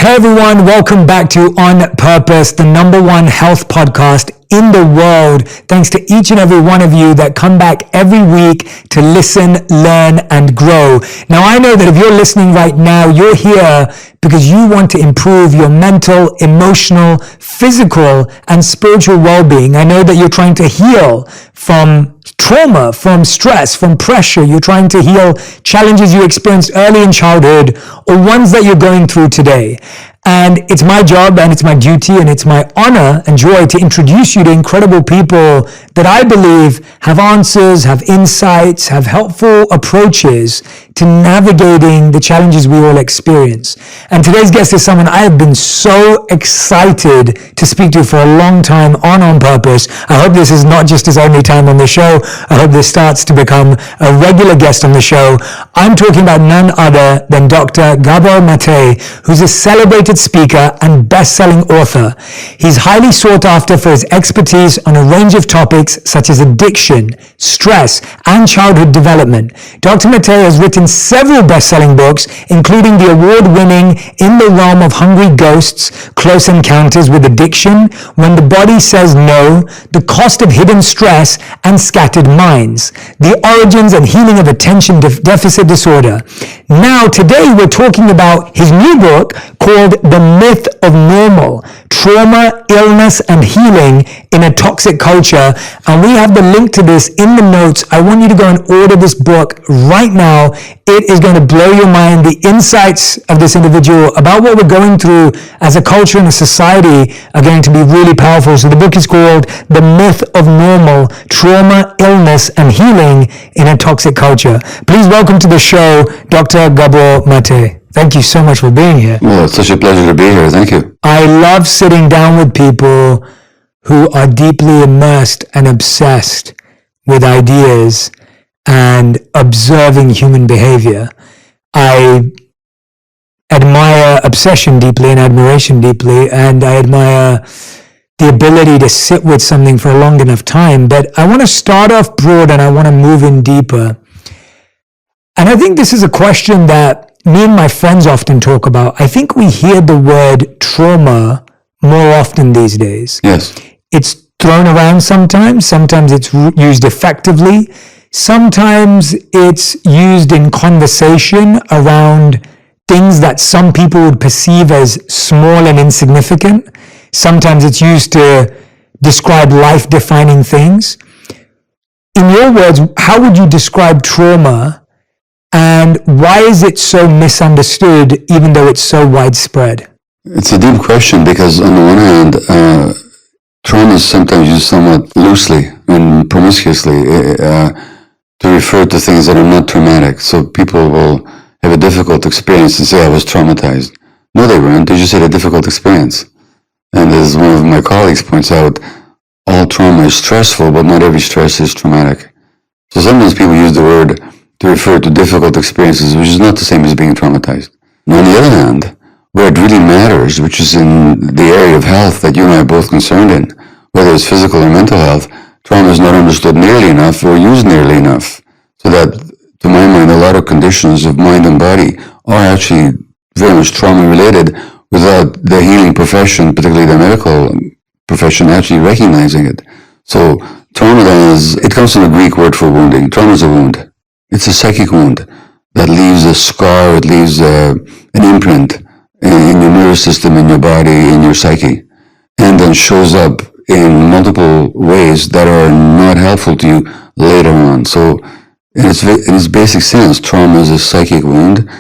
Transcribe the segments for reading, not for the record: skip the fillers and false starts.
Hey everyone, welcome back to On Purpose, the #1 health podcast in the world. Thanks to each and every one of you that come back every week to listen, learn, and grow. Now, I know that if you're listening right now, you're here because you want to improve your mental, emotional, physical, and spiritual well-being. I know that you're trying to heal from trauma, from stress, from pressure. You're trying to heal challenges you experienced early in childhood or ones that you're going through today. And it's my job and it's my duty and it's my honor and joy to introduce you to incredible people that I believe have answers, have insights, have helpful approaches to navigating the challenges we all experience. And today's guest is someone I have been so excited to speak to for a long time on Purpose. I hope this is not just his only time on the show. I hope this starts to become a regular guest on the show. I'm talking about none other than Dr. Gabor Mate, who's a celebrated speaker and best-selling author. He's highly sought after for his expertise on a range of topics such as addiction, stress, and childhood development. Dr. Mate has written several best-selling books, including the award-winning In the Realm of Hungry Ghosts, Close Encounters with Addiction, When the Body Says No, The Cost of Hidden Stress, and Scattered Minds, The Origins and Healing of Attention Deficit Disorder. Now, today we're talking about his new book called The Myth of Normal, Trauma, Illness, and Healing in a Toxic Culture. And we have the link to this in the notes. I want you to go and order this book right now. It is going to blow your mind. The insights of this individual about what we're going through as a culture and a society are going to be really powerful. So the book is called The Myth of Normal, Trauma, Illness, and Healing in a Toxic Culture. Please welcome to the show, Dr. Gabor Mate. Thank you so much for being here. Well, it's such a pleasure to be here. Thank you. I love sitting down with people who are deeply immersed and obsessed with ideas and observing human behavior. I admire obsession deeply and admiration deeply, and I admire the ability to sit with something for a long enough time. But I want to start off broad and I want to move in deeper. And I think this is a question that me and my friends often talk about. I think we hear the word trauma more often these days. Yes. It's thrown around sometimes. Sometimes it's used effectively. Sometimes it's used in conversation around things that some people would perceive as small and insignificant. Sometimes it's used to describe life-defining things. In your words, how would you describe trauma? And why is it so misunderstood, even though it's so widespread? It's a deep question because, on the one hand, trauma is sometimes used somewhat loosely and promiscuously to refer to things that are not traumatic. So people will have a difficult experience and say, I was traumatized. No, they weren't. They just had a difficult experience. And as one of my colleagues points out, all trauma is stressful, but not every stress is traumatic. So sometimes people use the word to refer to difficult experiences, which is not the same as being traumatized. And on the other hand, where it really matters, which is in the area of health that you and I are both concerned in, whether it's physical or mental health, trauma is not understood nearly enough or used nearly enough. So that, to my mind, a lot of conditions of mind and body are actually very much trauma-related without the healing profession, particularly the medical profession, actually recognizing it. So trauma then it comes from the Greek word for wounding. Trauma is a wound. It's a psychic wound that leaves a scar, it leaves an imprint in your nervous system, in your body, in your psyche, and then shows up in multiple ways that are not helpful to you later on. So in its basic sense, trauma is a psychic wound.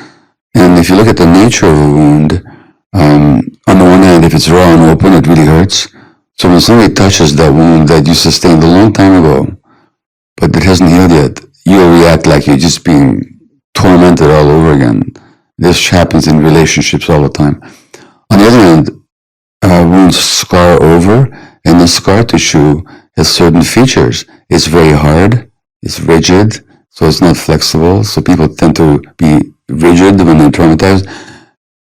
And if you look at the nature of a wound, on the one hand, if it's raw and open, it really hurts. So when somebody touches that wound that you sustained a long time ago, but it hasn't healed yet, you'll react like you're just being tormented all over again. This happens in relationships all the time. On the other hand, wounds scar over, and the scar tissue has certain features. It's very hard, it's rigid, so it's not flexible, so people tend to be rigid when they're traumatized.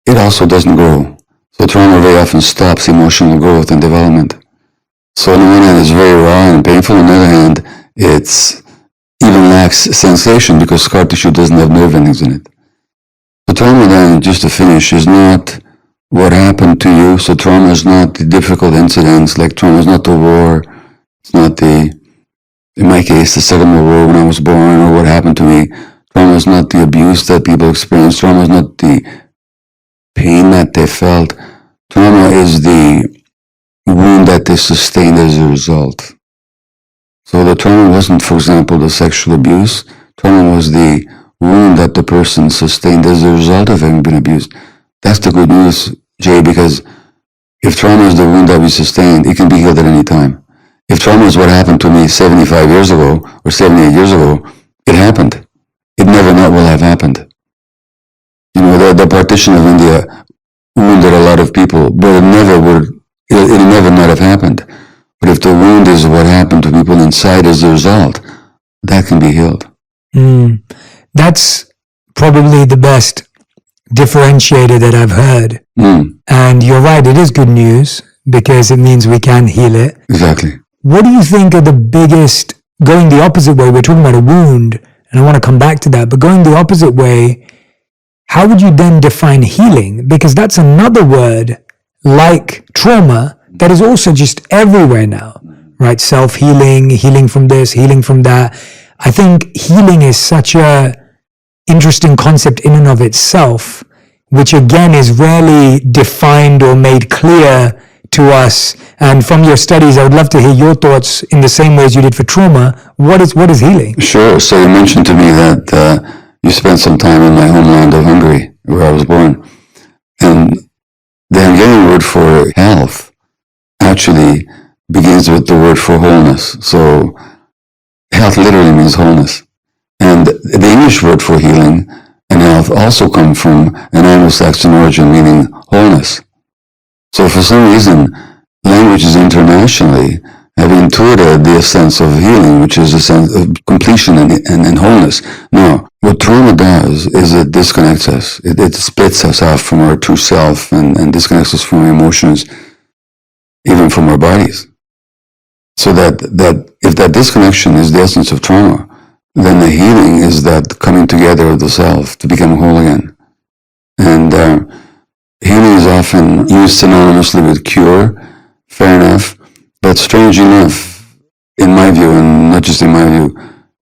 It also doesn't grow. So trauma very often stops emotional growth and development. So on the one hand, it's very raw and painful. On the other hand, it's even lacks sensation because scar tissue doesn't have nerve endings in it. The trauma then, just to finish, is not what happened to you. So trauma is not the difficult incidents, like trauma is not the war. It's not the, in my case, the Second World War when I was born, or what happened to me. Trauma is not the abuse that people experience. Trauma is not the pain that they felt. Trauma is the wound that they sustained as a result. So the trauma wasn't, for example, the sexual abuse. Trauma was the wound that the person sustained as a result of having been abused. That's the good news, Jay, because if trauma is the wound that we sustained, it can be healed at any time. If trauma is what happened to me 75 years ago or 78 years ago, it happened. It never not will have happened. You know, the partition of India wounded a lot of people, but it never not have happened. But if the wound is what happened to people inside as a result, that can be healed. That's probably the best differentiator that I've heard. And you're right, it is good news because it means we can heal it. Exactly. What do you think are the biggest, going the opposite way, we're talking about a wound, and I want to come back to that, but going the opposite way, how would you then define healing? Because that's another word, like trauma, that is also just everywhere now, right? Self-healing, healing from this, healing from that. I think healing is such a interesting concept in and of itself, which again is rarely defined or made clear to us. And from your studies, I would love to hear your thoughts in the same way as you did for trauma. What is healing? Sure. So you mentioned to me that you spent some time in my homeland of Hungary, where I was born. And the Hungarian word for health actually begins with the word for wholeness. So health literally means wholeness. And the English word for healing and health also come from an Anglo-Saxon origin, meaning wholeness. So for some reason, languages internationally have intuited the sense of healing, which is a sense of completion and wholeness. Now, what trauma does is it disconnects us. It splits us off from our true self and disconnects us from our emotions, even from our bodies. So that if that disconnection is the essence of trauma, then the healing is that coming together of the self to become whole again. And healing is often used synonymously with cure, fair enough, but strange enough, in my view, and not just in my view,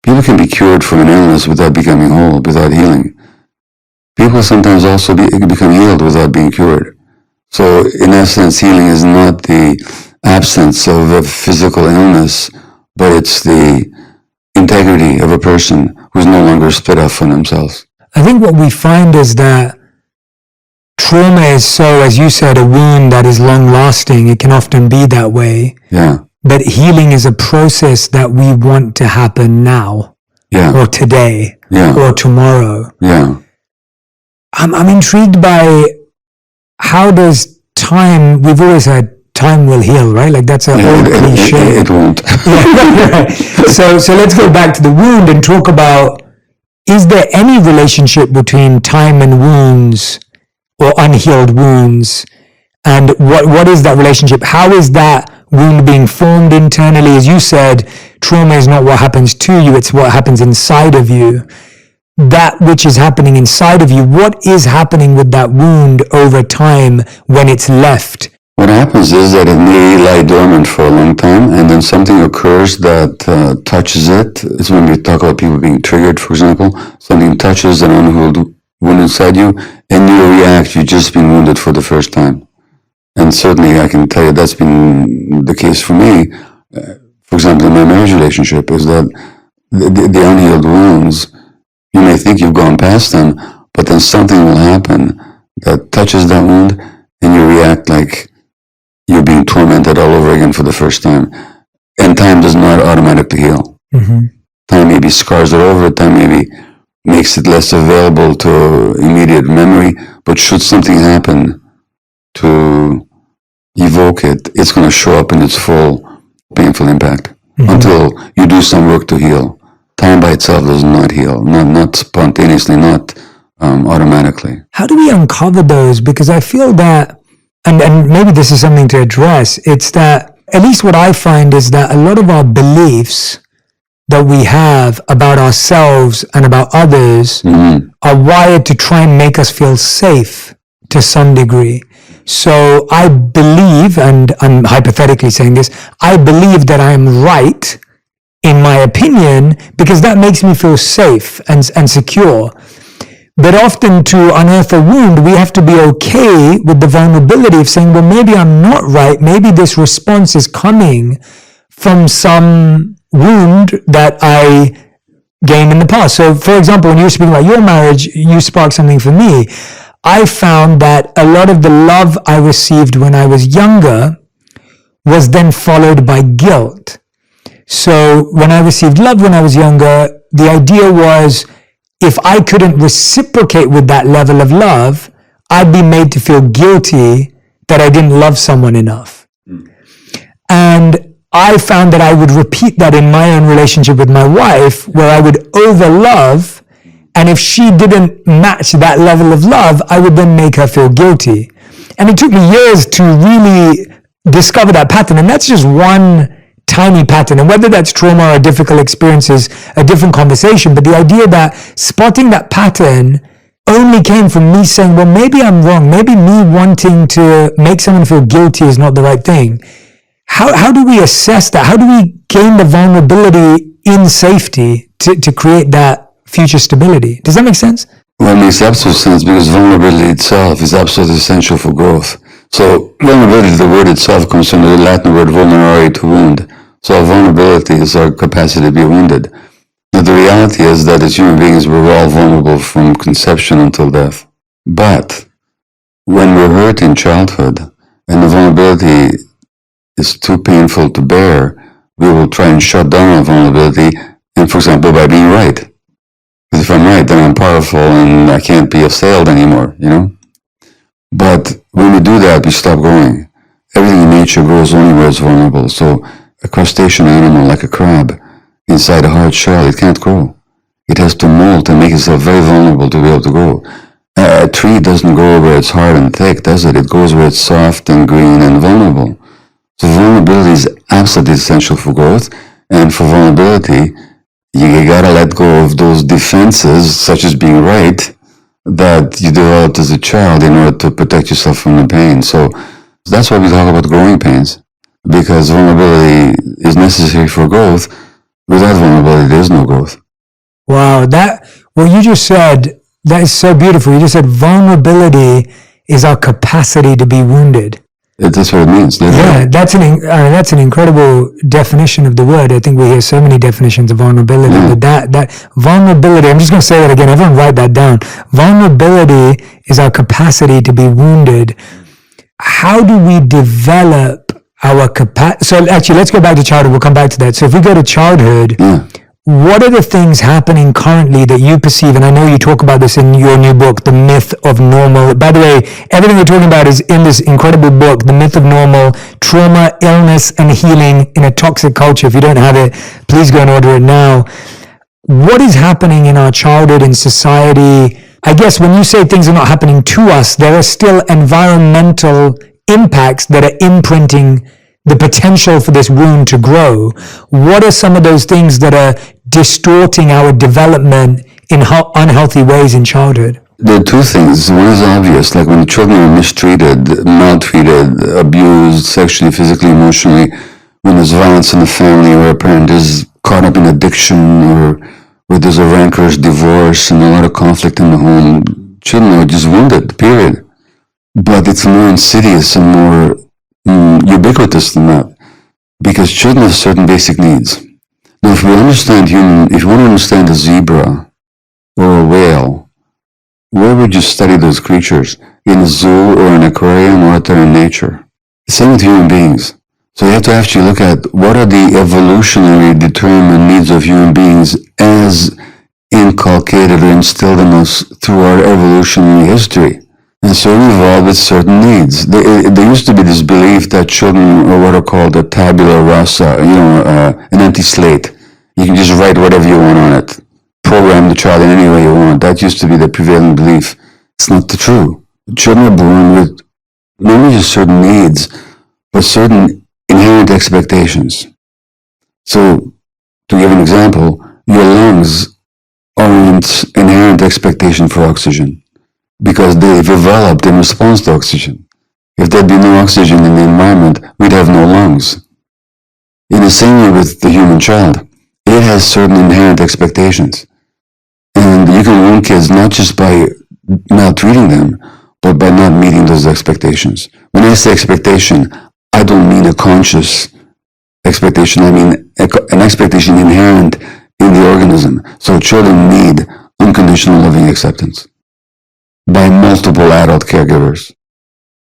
people can be cured from an illness without becoming whole, without healing. People sometimes also become healed without being cured. So in essence, healing is not the absence of a physical illness, but it's the integrity of a person who's no longer split off from themselves. I think what we find is that trauma is so, as you said, a wound that is long lasting. It can often be that way. Yeah. But healing is a process that we want to happen now. Yeah. Or today. Yeah. Or tomorrow. Yeah. I'm intrigued by how does time, we've always had time will heal, right? Like that's an old cliche. It won't. Right. So let's go back to the wound and talk about, is there any relationship between time and wounds or unhealed wounds? And what is that relationship? How is that wound being formed internally? As you said, trauma is not what happens to you, it's what happens inside of you. That which is happening inside of you, what is happening with that wound over time when it's left? What happens is that it may lie dormant for a long time, and then something occurs that touches it. It's when we talk about people being triggered, for example. Something touches an unhealed wound inside you, and you react. You've just been wounded for the first time. And certainly I can tell you that's been the case for me. For example, in my marriage relationship, is that the unhealed wounds, you may think you've gone past them, but then something will happen that touches that wound, and you react like you're being tormented all over again for the first time. And time does not automatically heal. Mm-hmm. Time maybe scars it over, time maybe makes it less available to immediate memory, but should something happen to evoke it, it's going to show up in its full painful impact until you do some work to heal. Time by itself does not heal, not spontaneously, not automatically. How do we uncover those? Because I feel that, and maybe this is something to address, it's that, at least what I find is that a lot of our beliefs that we have about ourselves and about others are wired to try and make us feel safe to some degree. So I believe, and I'm hypothetically saying this, I believe that I am right in my opinion because that makes me feel safe and secure. But often to unearth a wound, we have to be okay with the vulnerability of saying, well, maybe I'm not right. Maybe this response is coming from some wound that I gained in the past. So, for example, when you were speaking about your marriage, you sparked something for me. I found that a lot of the love I received when I was younger was then followed by guilt. So when I received love when I was younger, the idea was if I couldn't reciprocate with that level of love, I'd be made to feel guilty that I didn't love someone enough. And I found that I would repeat that in my own relationship with my wife, where I would overlove, and if she didn't match that level of love, I would then make her feel guilty. And it took me years to really discover that pattern. And that's just one tiny pattern. And whether that's trauma or difficult experiences, a different conversation. But the idea that spotting that pattern only came from me saying, well, maybe I'm wrong. Maybe me wanting to make someone feel guilty is not the right thing. How do we assess that? How do we gain the vulnerability in safety to create that future stability? Does that make sense? Well, it makes absolute sense because vulnerability itself is absolutely essential for growth. So vulnerability, the word itself comes from the Latin word vulnerare, to wound. So vulnerability is our capacity to be wounded. Now the reality is that as human beings, we're all vulnerable from conception until death. But when we're hurt in childhood and the vulnerability is too painful to bear, we will try and shut down our vulnerability, and for example, by being right. Because if I'm right, then I'm powerful and I can't be assailed anymore, you know? But when we do that, we stop growing. Everything in nature grows only where it's vulnerable. So a crustacean animal like a crab, inside a hard shell, it can't grow. It has to molt and make itself very vulnerable to be able to grow. A tree doesn't grow where it's hard and thick, does it? It grows where it's soft and green and vulnerable. So vulnerability is absolutely essential for growth. And for vulnerability, you gotta let go of those defenses, such as being right, that you developed as a child in order to protect yourself from the pain. So that's why we talk about growing pains, because vulnerability is necessary for growth. Without vulnerability, there is no growth. Wow, what you just said, that is so beautiful. You just said vulnerability is our capacity to be wounded. That's what it means. Yeah, that's an incredible definition of the word. I think we hear so many definitions of vulnerability, but that vulnerability, I'm just going to say that again. Everyone write that down. Vulnerability is our capacity to be wounded. How do we develop our capacity? So actually, let's go back to childhood. We'll come back to that. So if we go to childhood, what are the things happening currently that you perceive? And I know you talk about this in your new book, The Myth of Normal. By the way, everything we're talking about is in this incredible book, The Myth of Normal, Trauma, Illness, and Healing in a Toxic Culture. If you don't have it, please go and order it now. What is happening in our childhood and society? I guess when you say things are not happening to us, there are still environmental impacts that are imprinting the potential for this wound to grow. What are some of those things that are distorting our development in unhealthy ways in childhood? There are two things. One is obvious, like when children are mistreated, maltreated, abused, sexually, physically, emotionally, when there's violence in the family or a parent is caught up in addiction or where there's a rancorous divorce and a lot of conflict in the home, children are just wounded, period. But it's more insidious and more ubiquitous than that, because children have certain basic needs. Now, if you want to understand a zebra or a whale, where would you study those creatures? In a zoo or an aquarium or out there in nature? Same with human beings. So you have to actually look at what are the evolutionary determined needs of human beings as inculcated or instilled in us through our evolutionary history. And so we evolved with certain needs. There used to be this belief that children are what are called a tabula rasa, an empty slate. You can just write whatever you want on it. Program the child in any way you want. That used to be the prevailing belief. It's not true. Children are born with not only just certain needs, but certain inherent expectations. So, to give an example, your lungs are an inherent expectation for oxygen, because they've evolved in response to oxygen. If there'd be no oxygen in the environment, we'd have no lungs. In the same way with the human child, it has certain inherent expectations. And you can wound kids not just by maltreating them, but by not meeting those expectations. When I say expectation, I don't mean a conscious expectation. I mean an expectation inherent in the organism. So children need unconditional loving acceptance by multiple adult caregivers,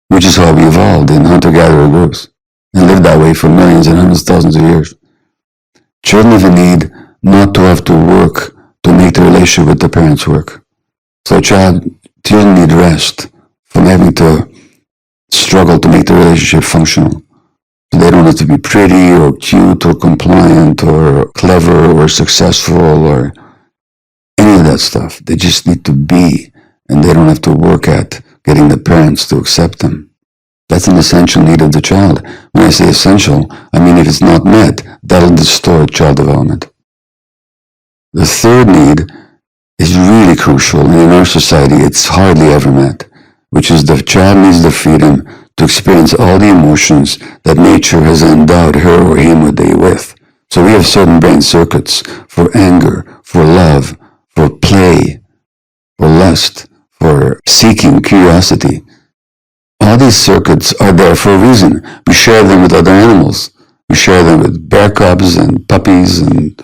which is how we evolved in hunter-gatherer groups and lived that way for millions and hundreds of thousands of years. Children have a need not to have to work to make the relationship with their parents work. So children need rest from having to struggle to make the relationship functional. So they don't have to be pretty or cute or compliant or clever or successful or any of that stuff. They just need to be, and they don't have to work at getting the parents to accept them. That's an essential need of the child. When I say essential, I mean if it's not met, that'll distort child development. The third need is really crucial, and in our society it's hardly ever met, which is the child needs the freedom to experience all the emotions that nature has endowed her or him with. So we have certain brain circuits for anger, for love, for play, for lust, for seeking, curiosity. All these circuits are there for a reason. We share them with other animals. We share them with bear cubs and puppies and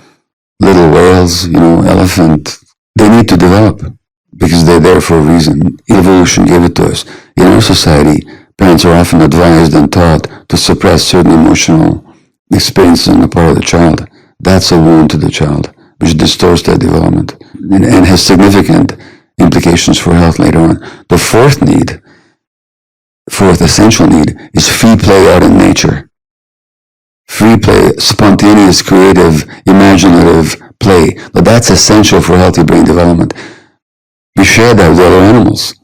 little whales, elephant. They need to develop because they're there for a reason. Evolution gave it to us. In our society, parents are often advised and taught to suppress certain emotional experiences on the part of the child. That's a wound to the child, which distorts their development and has significant implications for health later on. The fourth essential need is free play out in nature. Free play, spontaneous, creative, imaginative play. But that's essential for healthy brain development. We share that with other animals.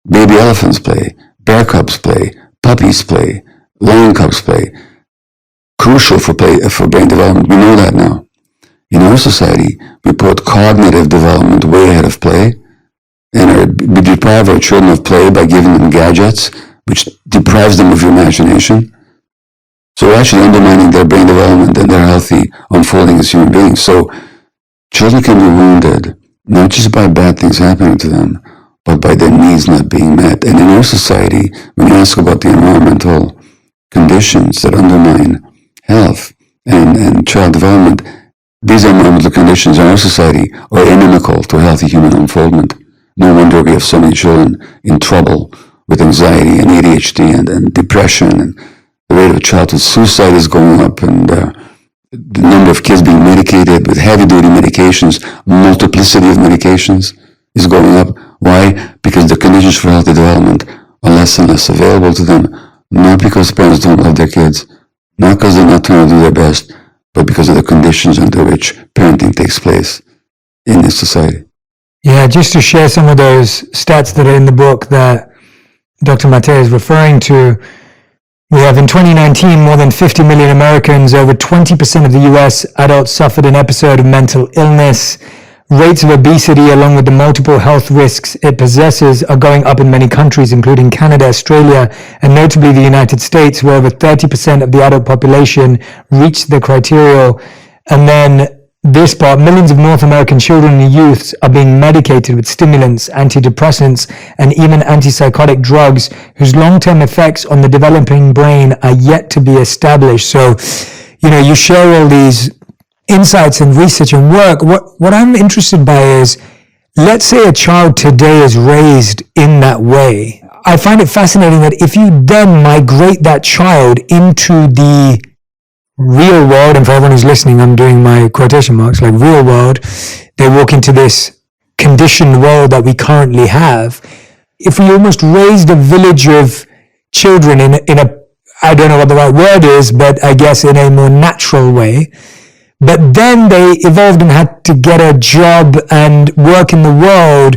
Baby elephants play, bear cubs play, puppies play, lion cubs play. Crucial for brain development. We know that now. In our society, we put cognitive development way ahead of play, and we deprive our children of play by giving them gadgets, which deprives them of imagination. So we're actually undermining their brain development and their healthy unfolding as human beings. So children can be wounded, not just by bad things happening to them, but by their needs not being met. And in our society, when you ask about the environmental conditions that undermine health and child development, these environmental conditions in our society are inimical to healthy human unfoldment. No wonder we have so many children in trouble with anxiety and ADHD and depression, and the rate of childhood suicide is going up, and the number of kids being medicated with heavy-duty medications, multiplicity of medications is going up. Why? Because the conditions for healthy development are less and less available to them, not because parents don't love their kids, not because they're not trying to do their best, but because of the conditions under which parenting takes place in this society. Yeah, just to share some of those stats that are in the book that Dr. Mattei is referring to, we have in 2019 more than 50 million Americans, over 20% of the US adults suffered an episode of mental illness. Rates of obesity, along with the multiple health risks it possesses, are going up in many countries, including Canada, Australia, and notably the United States, where over 30% of the adult population reached the criteria. And then this part, millions of North American children and youths are being medicated with stimulants, antidepressants, and even antipsychotic drugs whose long-term effects on the developing brain are yet to be established. So, you share all these insights and research and work. What I'm interested by is, let's say a child today is raised in that way. I find it fascinating that if you then migrate that child into the real world, and for everyone who's listening, I'm doing my quotation marks, like real world, they walk into this conditioned world that we currently have. If we almost raised a village of children in a, I don't know what the right word is, but I guess in a more natural way, but then they evolved and had to get a job and work in the world,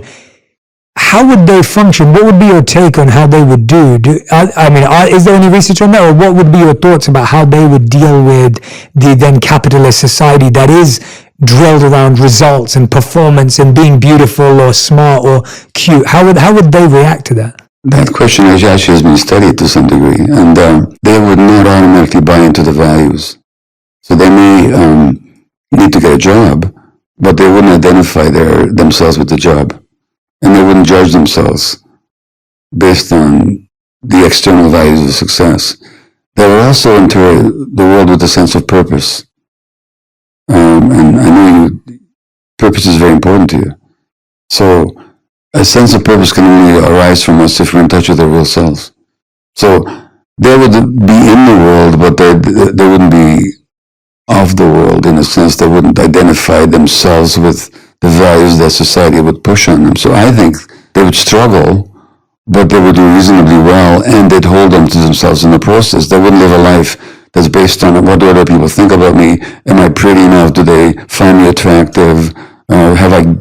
how would they function? What would be your take on how they would do? Is there any research on that? Or what would be your thoughts about how they would deal with the then capitalist society that is drilled around results and performance and being beautiful or smart or cute? How would they react to that? That question actually has been studied to some degree, and they would not automatically buy into the values. So they may need to get a job, but they wouldn't identify themselves with the job, and they wouldn't judge themselves based on the external values of success. They will also enter the world with a sense of purpose. And I know purpose is very important to you. So a sense of purpose can only arise from us if we're in touch with our real selves. So they would be in the world, but they wouldn't be of the world in a sense. They wouldn't identify themselves with the values that society would push on them. So I think they would struggle, but they would do reasonably well, and they'd hold on to themselves in the process. They wouldn't live a life that's based on what do other people think about me? Am I pretty enough? Do they find me attractive? Have I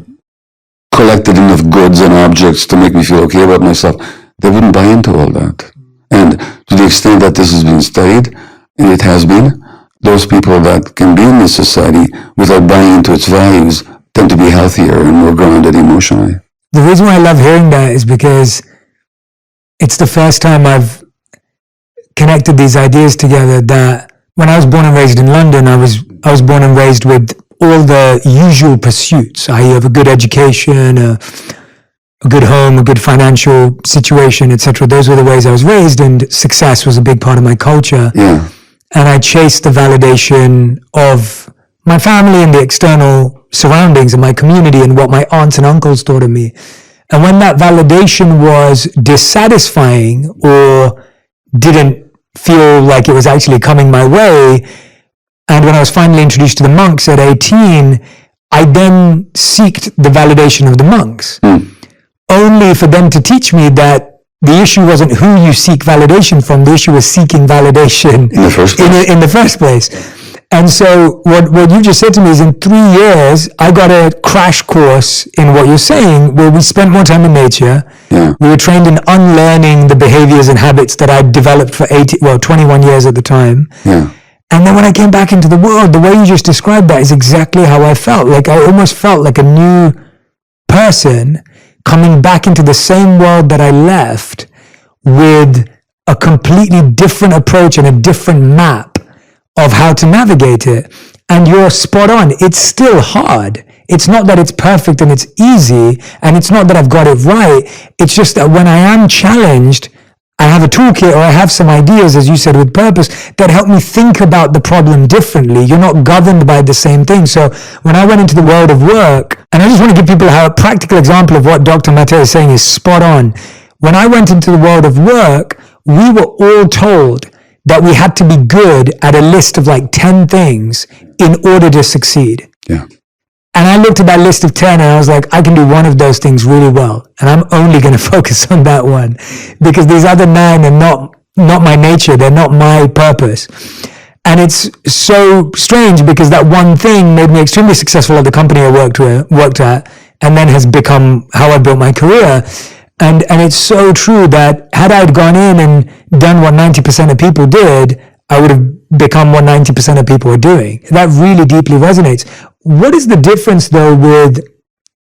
collected enough goods and objects to make me feel okay about myself? They wouldn't buy into all that. And to the extent that this has been studied, and it has been, those people that can be in this society without buying into its values tend to be healthier and more grounded emotionally. The reason why I love hearing that is because it's the first time I've connected these ideas together. That when I was born and raised in London, I was born and raised with all the usual pursuits. I have a good education, a good home, a good financial situation, etc. Those were the ways I was raised, and success was a big part of my culture. Yeah. And I chased the validation of my family and the external surroundings and my community and what my aunts and uncles thought of me. And when that validation was dissatisfying or didn't feel like it was actually coming my way, and when I was finally introduced to the monks at 18, I then sought the validation of the monks, only for them to teach me that the issue wasn't who you seek validation from, the issue was seeking validation in the first place. In the first place. And so what you just said to me is in 3 years, I got a crash course in what you're saying, where we spent more time in nature. Yeah. We were trained in unlearning the behaviors and habits that I'd developed for 21 years at the time. Yeah. And then when I came back into the world, the way you just described that is exactly how I felt. Like I almost felt like a new person coming back into the same world that I left with a completely different approach and a different map of how to navigate it. And you're spot on. It's still hard. It's not that it's perfect and it's easy, and it's not that I've got it right. It's just that when I am challenged, I have a toolkit, or I have some ideas, as you said, with purpose, that help me think about the problem differently. You're not governed by the same thing. So when I went into the world of work, and I just want to give people a practical example of what Dr. Mateo is saying is spot on. When I went into the world of work, we were all told that we had to be good at a list of like 10 things in order to succeed. Yeah. And I looked at that list of 10 and I was like, I can do one of those things really well. And I'm only going to focus on that one, because these other 9 are not my nature. They're not my purpose. And it's so strange because that one thing made me extremely successful at the company I worked at, and then has become how I built my career. And it's so true that had I gone in and done what 90% of people did, I would have become what 90% of people are doing. That really deeply resonates. What is the difference though with,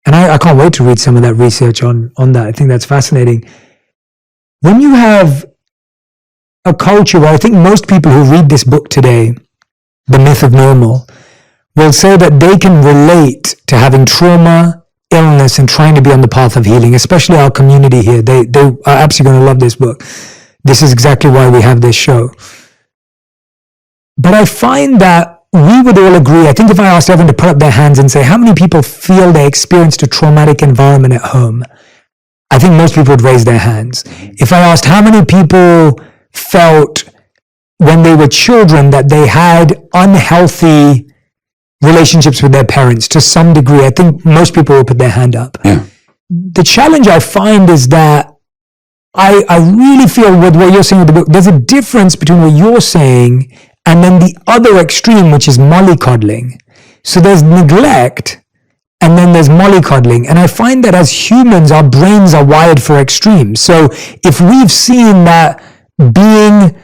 and I can't wait to read some of that research on that. I think that's fascinating. When you have a culture where I think most people who read this book today, The Myth of Normal, will say that they can relate to having trauma, illness, and trying to be on the path of healing, especially our community here. They are absolutely going to love this book. This is exactly why we have this show. But I find that we would all agree, I think if I asked everyone to put up their hands and say, how many people feel they experienced a traumatic environment at home? I think most people would raise their hands. If I asked how many people felt when they were children that they had unhealthy relationships with their parents to some degree, I think most people will put their hand up. Yeah. The challenge I find is that I really feel with what you're saying with the book, there's a difference between what you're saying and then the other extreme, which is mollycoddling. So there's neglect and then there's mollycoddling. And I find that as humans, our brains are wired for extremes. So if we've seen that being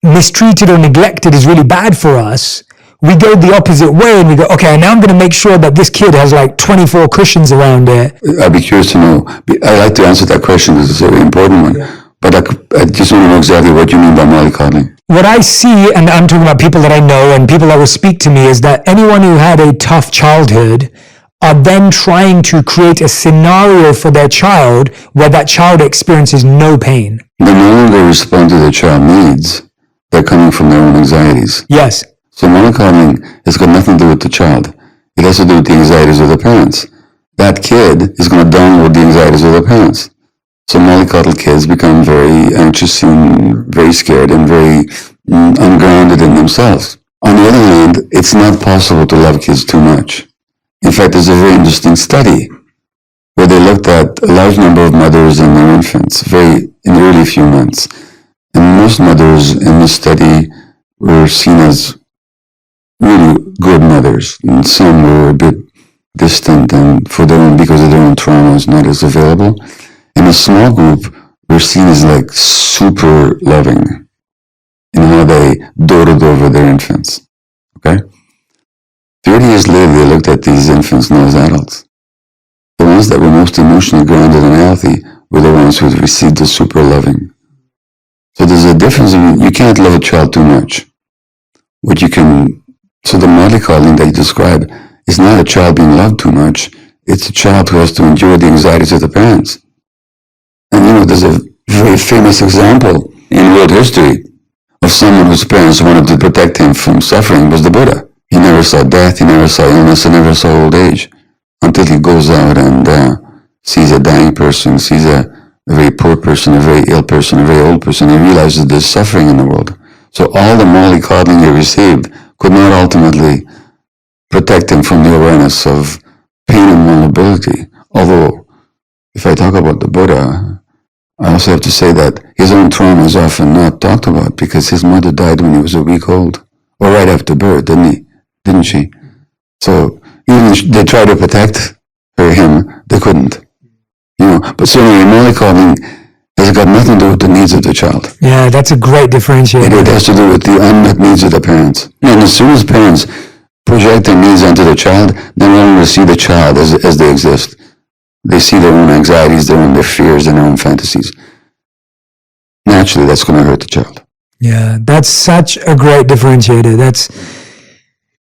mistreated or neglected is really bad for us, we go the opposite way and we go, okay, now I'm going to make sure that this kid has like 24 cushions around it. I'd be curious to know. I'd like to answer that question because it's a very important one. Yeah. But I just want to know exactly what you mean by mollycoddling. What I see, and I'm talking about people that I know and people that will speak to me, is that anyone who had a tough childhood are then trying to create a scenario for their child where that child experiences no pain. They no longer respond to their child needs. They're coming from their own anxieties. Yes. So mollycoddling has got nothing to do with the child. It has to do with the anxieties of the parents. That kid is going to download the anxieties of the parents. So mollycoddle kids become very anxious and very scared and very ungrounded in themselves. On the other hand, it's not possible to love kids too much. In fact, there's a very interesting study where they looked at a large number of mothers and their infants in the early few months. And most mothers in this study were seen as really good mothers, and some were a bit distant and because of their own traumas, not as available. And a small group were seen as like super loving in how they doted over their infants. Okay? 30 years later, they looked at these infants now as adults. The ones that were most emotionally grounded and healthy were the ones who received the super loving. So there's a difference. You can't love a child too much. So the mollycoddling that you describe is not a child being loved too much. It's a child who has to endure the anxieties of the parents. And there's a very famous example in world history of someone whose parents wanted to protect him from suffering was the Buddha. He never saw death, he never saw illness, he never saw old age until he goes out and sees a dying person, sees a very poor person, a very ill person, a very old person. He realizes there's suffering in the world. So all the mollycoddling he received could not ultimately protect him from the awareness of pain and vulnerability. Although, if I talk about the Buddha, I also have to say that his own trauma is often not talked about because his mother died when he was a week old, or right after birth, didn't she? So even they tried to protect him, they couldn't. But certainly mollycoddling has got nothing to do with the needs of the child. Yeah, that's a great differentiator. It has to do with the unmet needs of the parents. And as soon as parents project their needs onto the child, they no longer see the child as they exist. They see their own anxieties, their fears, and their own fantasies. Naturally, that's going to hurt the child. Yeah, that's such a great differentiator.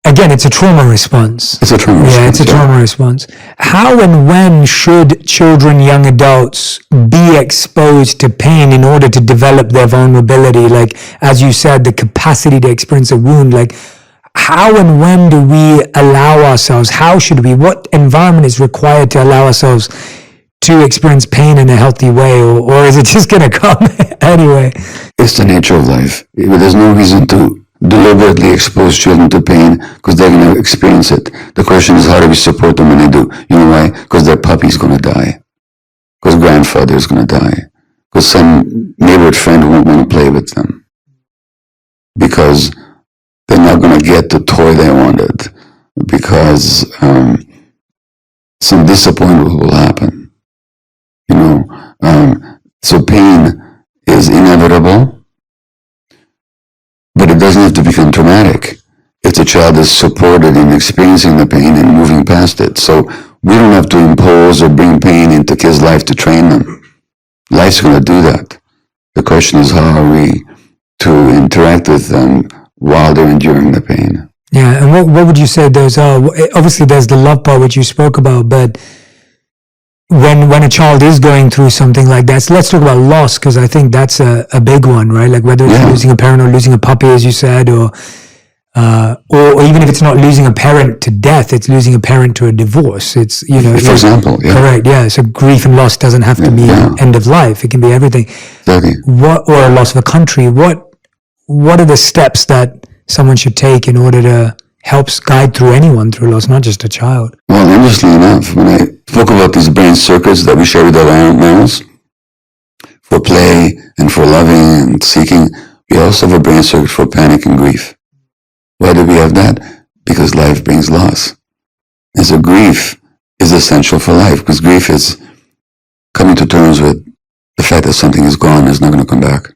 Again, it's a trauma response. It's a trauma response. Yeah, it's a trauma response. How and when should children, young adults be exposed to pain in order to develop their vulnerability? Like, as you said, the capacity to experience a wound. Like, how and when do we allow ourselves? What environment is required to allow ourselves to experience pain in a healthy way? Or is it just going to come anyway? It's the nature of life. There's no reason to deliberately expose children to pain because they're going to experience it. The question is, how do we support them when they do? You know why? Because their puppy's going to die. Because grandfather's going to die. Because some neighborhood friend won't want to play with them. Because they're not going to get the toy they wanted. Because some disappointment will happen. So pain is inevitable. But it doesn't have to become traumatic if the child is supported in experiencing the pain and moving past it. So we don't have to impose or bring pain into kids' life to train them. Life's going to do that. The question is, how are we to interact with them while they're enduring the pain? Yeah, and what would you say those are? Obviously, there's the love part, which you spoke about, but when a child is going through something like that, so let's talk about loss, because I think that's a big one, right? Like whether it's losing a parent or losing a puppy, as you said, or even if it's not losing a parent to death, it's losing a parent to a divorce. It's, for example, correct, yeah. So grief and loss doesn't have to be end of life. It can be everything. Exactly. Or a loss of a country. What are the steps that someone should take in order to help guide through anyone through loss, not just a child? Well, interestingly enough, when I spoke about these brain circuits that we share with our animals for play and for loving and seeking, we also have a brain circuit for panic and grief. Why do we have that? Because life brings loss. And so grief is essential for life, because grief is coming to terms with the fact that something is gone and is not going to come back.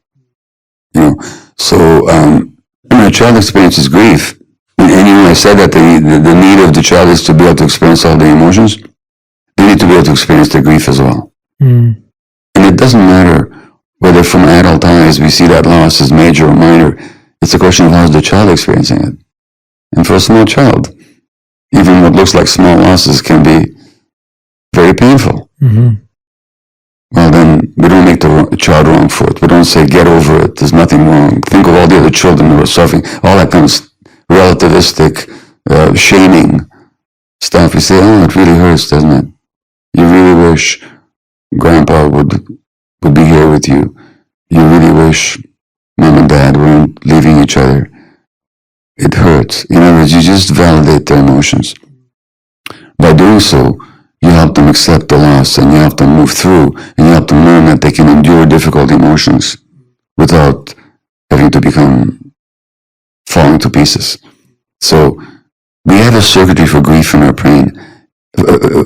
So when a child experiences grief, And you know, I said that the need of the child is to be able to experience all the emotions. They need to be able to experience the grief as well. And it doesn't matter whether from adult eyes we see that loss as major or minor. It's a question of how is the child experiencing it. And for a small child, even what looks like small losses can be very painful. Well, then we don't make the child wrong for it. We don't say, get over it, there's nothing wrong. Think of all the other children who are suffering. All that kind of relativistic, shaming stuff. You say, oh, it really hurts, doesn't it? You really wish Grandpa would be here with you. You really wish Mom and Dad weren't leaving each other. It hurts. In other words, you just validate their emotions. By doing so, you help them accept the loss, and you help them move through, and you help them learn that they can endure difficult emotions without having to falling to pieces. So we have a circuitry for grief in our brain,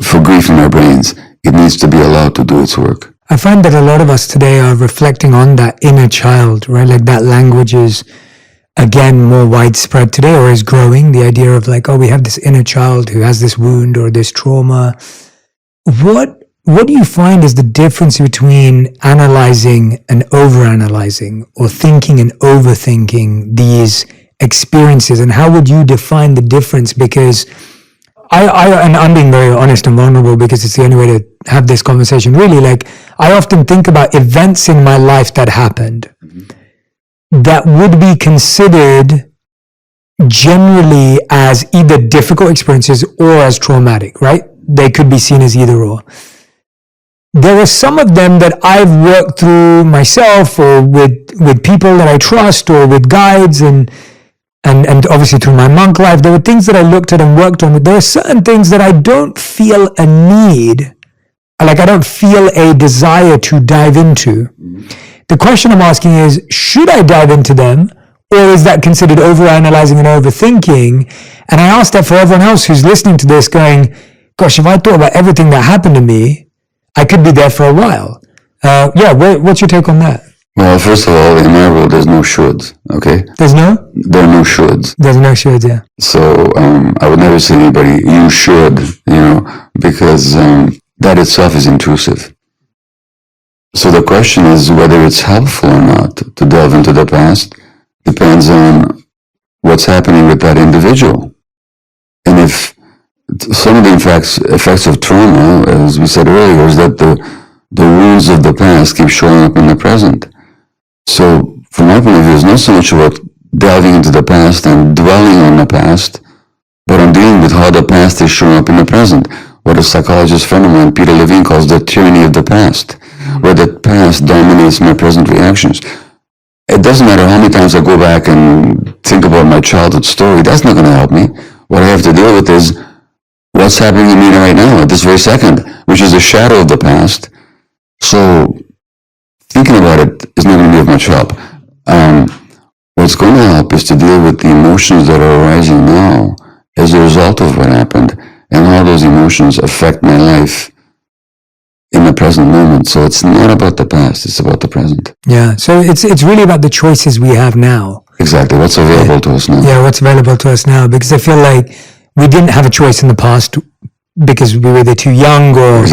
for grief in our brains. It needs to be allowed to do its work. I find that a lot of us today are reflecting on that inner child, right? Like that language is, again, more widespread today, or is growing. The idea of like, oh, we have this inner child who has this wound or this trauma. What do you find is the difference between analyzing and overanalyzing, or thinking and overthinking these experiences? And how would you define the difference? Because and I'm being very honest and vulnerable because it's the only way to have this conversation. Really, like, I often think about events in my life that happened that would be considered generally as either difficult experiences or as traumatic, right? They could be seen as either or. There are some of them that I've worked through myself, or with people that I trust, or with guides, and obviously through my monk life. There were things that I looked at and worked on. There are certain things that I don't feel a need, like I don't feel a desire to dive into. The question I'm asking is, should I dive into them, or is that considered overanalyzing and overthinking? And I ask that for everyone else who's listening to this, going, gosh, if I thought about everything that happened to me, I could be there for a while. What's your take on that? Well, first of all, in my world, there's no shoulds, okay? There are no shoulds. There's no shoulds, yeah. So I would never say to anybody, you should, because that itself is intrusive. So the question is whether it's helpful or not to delve into the past depends on what's happening with that individual. And if some of the effects of trauma, as we said earlier, is that the wounds of the past keep showing up in the present. So from my point of view, it's not so much about delving into the past and dwelling on the past, but on dealing with how the past is showing up in the present. What a psychologist friend of mine, Peter Levine, calls the tyranny of the past, where the past dominates my present reactions. It doesn't matter how many times I go back and think about my childhood story, that's not going to help me. What I have to deal with is what's happening to me right now, at this very second, which is a shadow of the past. So thinking about it is not going to be of much help. What's going to help is to deal with the emotions that are arising now as a result of what happened, and how those emotions affect my life in the present moment. So it's not about the past, it's about the present. Yeah, so it's really about the choices we have now. Exactly, what's available to us now. Yeah, what's available to us now, because I feel like we didn't have a choice in the past because we were either too young or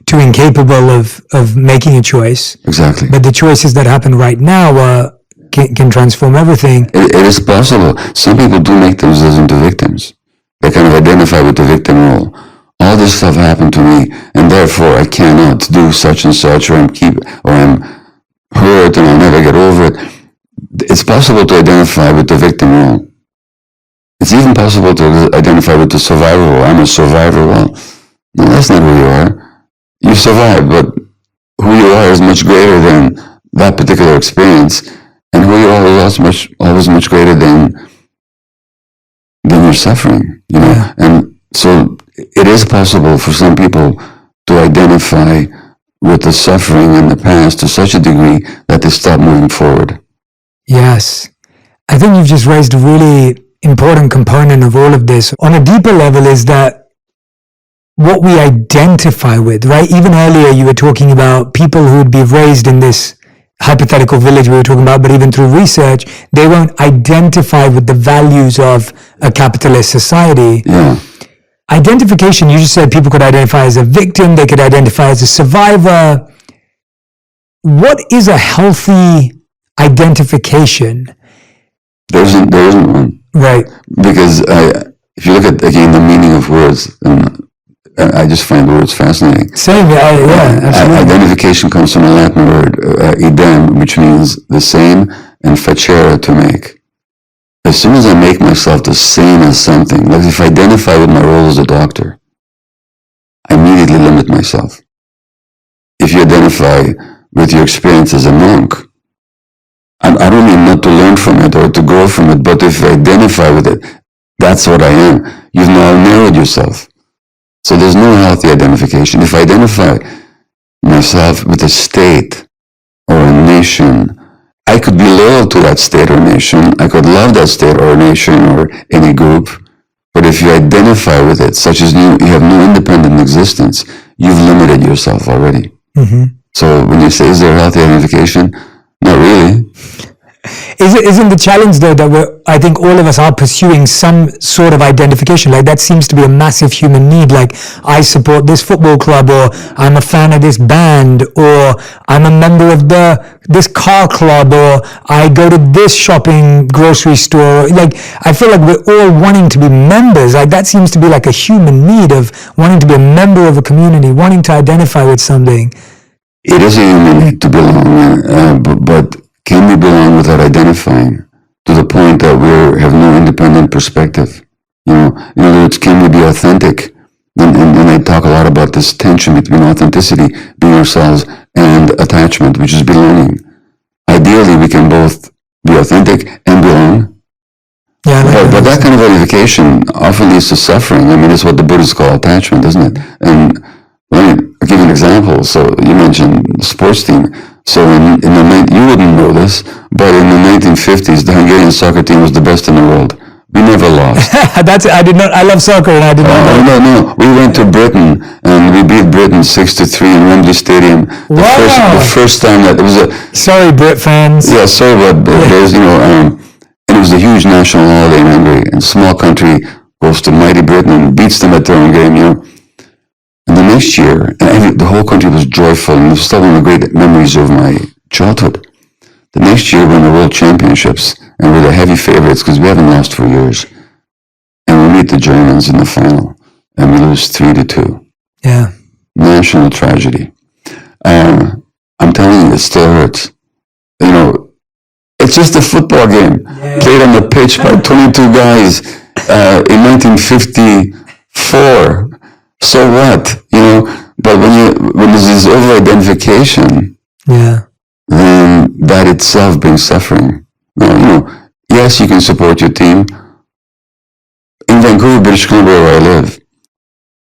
too incapable of making a choice. Exactly. But the choices that happen right now can transform everything. It is possible. Some people do make themselves into victims. They kind of identify with the victim role. All this stuff happened to me, and therefore I cannot do such and such, or I'm hurt and I'll never get over it. It's possible to identify with the victim role. It's even possible to identify with the survivor role. I'm a survivor. Well, no, that's not who you are. You survived, but who you are is much greater than that particular experience, and who you are is always much greater than your suffering, Yeah. And so it is possible for some people to identify with the suffering in the past to such a degree that they stop moving forward. Yes. I think you've just raised a really important component of all of this. On a deeper level is that what we identify with, right? Even earlier you were talking about people who would be raised in this hypothetical village we were talking about, but even through research, they won't identify with the values of a capitalist society. Yeah. Identification, you just said people could identify as a victim, they could identify as a survivor. What is a healthy identification? There isn't one. Right. Because if you look at, again, the meaning of words, and I just find words fascinating. Same, yeah, absolutely. Identification comes from a Latin word, idem, which means the same, and facere, to make. As soon as I make myself the same as something, like if I identify with my role as a doctor, I immediately limit myself. If you identify with your experience as a monk, I don't mean not to learn from it or to grow from it, but if you identify with it, that's what I am. You've now narrowed yourself. So there's no healthy identification. If I identify myself with a state or a nation, I could be loyal to that state or nation. I could love that state or nation or any group. But if you identify with it, such as you have no independent existence, you've limited yourself already. Mm-hmm. So when you say, is there healthy identification? Not really. Isn't the challenge though that I think all of us are pursuing some sort of identification? Like that seems to be a massive human need. Like I support this football club, or I'm a fan of this band, or I'm a member of this car club, or I go to this shopping grocery store. Like I feel like we're all wanting to be members. Like that seems to be like a human need of wanting to be a member of a community, wanting to identify with something. It is a human need to belong, but can we belong without identifying to the point that we have no independent perspective? In other words, can we be authentic? And I talk a lot about this tension between authenticity, being ourselves, and attachment, which is belonging. Ideally, we can both be authentic and belong. Yeah, but that kind of identification often leads to suffering. I mean, it's what the Buddhists call attachment, isn't it? And let me give you an example. So you mentioned the sports team. So you wouldn't know this, but in the 1950s, the Hungarian soccer team was the best in the world. We never lost. I love soccer, and I did not know. No. We went to Britain, and we beat Britain 6-3 in Wembley Stadium. The first time that it was a... Sorry, Brit fans. Yeah, sorry, but there's, and it was a huge national holiday in Hungary, and a small country goes to mighty Britain and beats them at their own game, And the next year, the whole country was joyful, and it was still one of the great memories of my childhood. The next year, we won the World Championships, and we're the heavy favorites because we haven't lost for years. And we meet the Germans in the final, and we lose 3-2. Yeah. National tragedy. I'm telling you, it still hurts. It's just a football game played on the pitch by 22 guys in 1954. So what? But when there's this over-identification, then that itself brings suffering. Now, yes, you can support your team. In Vancouver, British Columbia, where I live,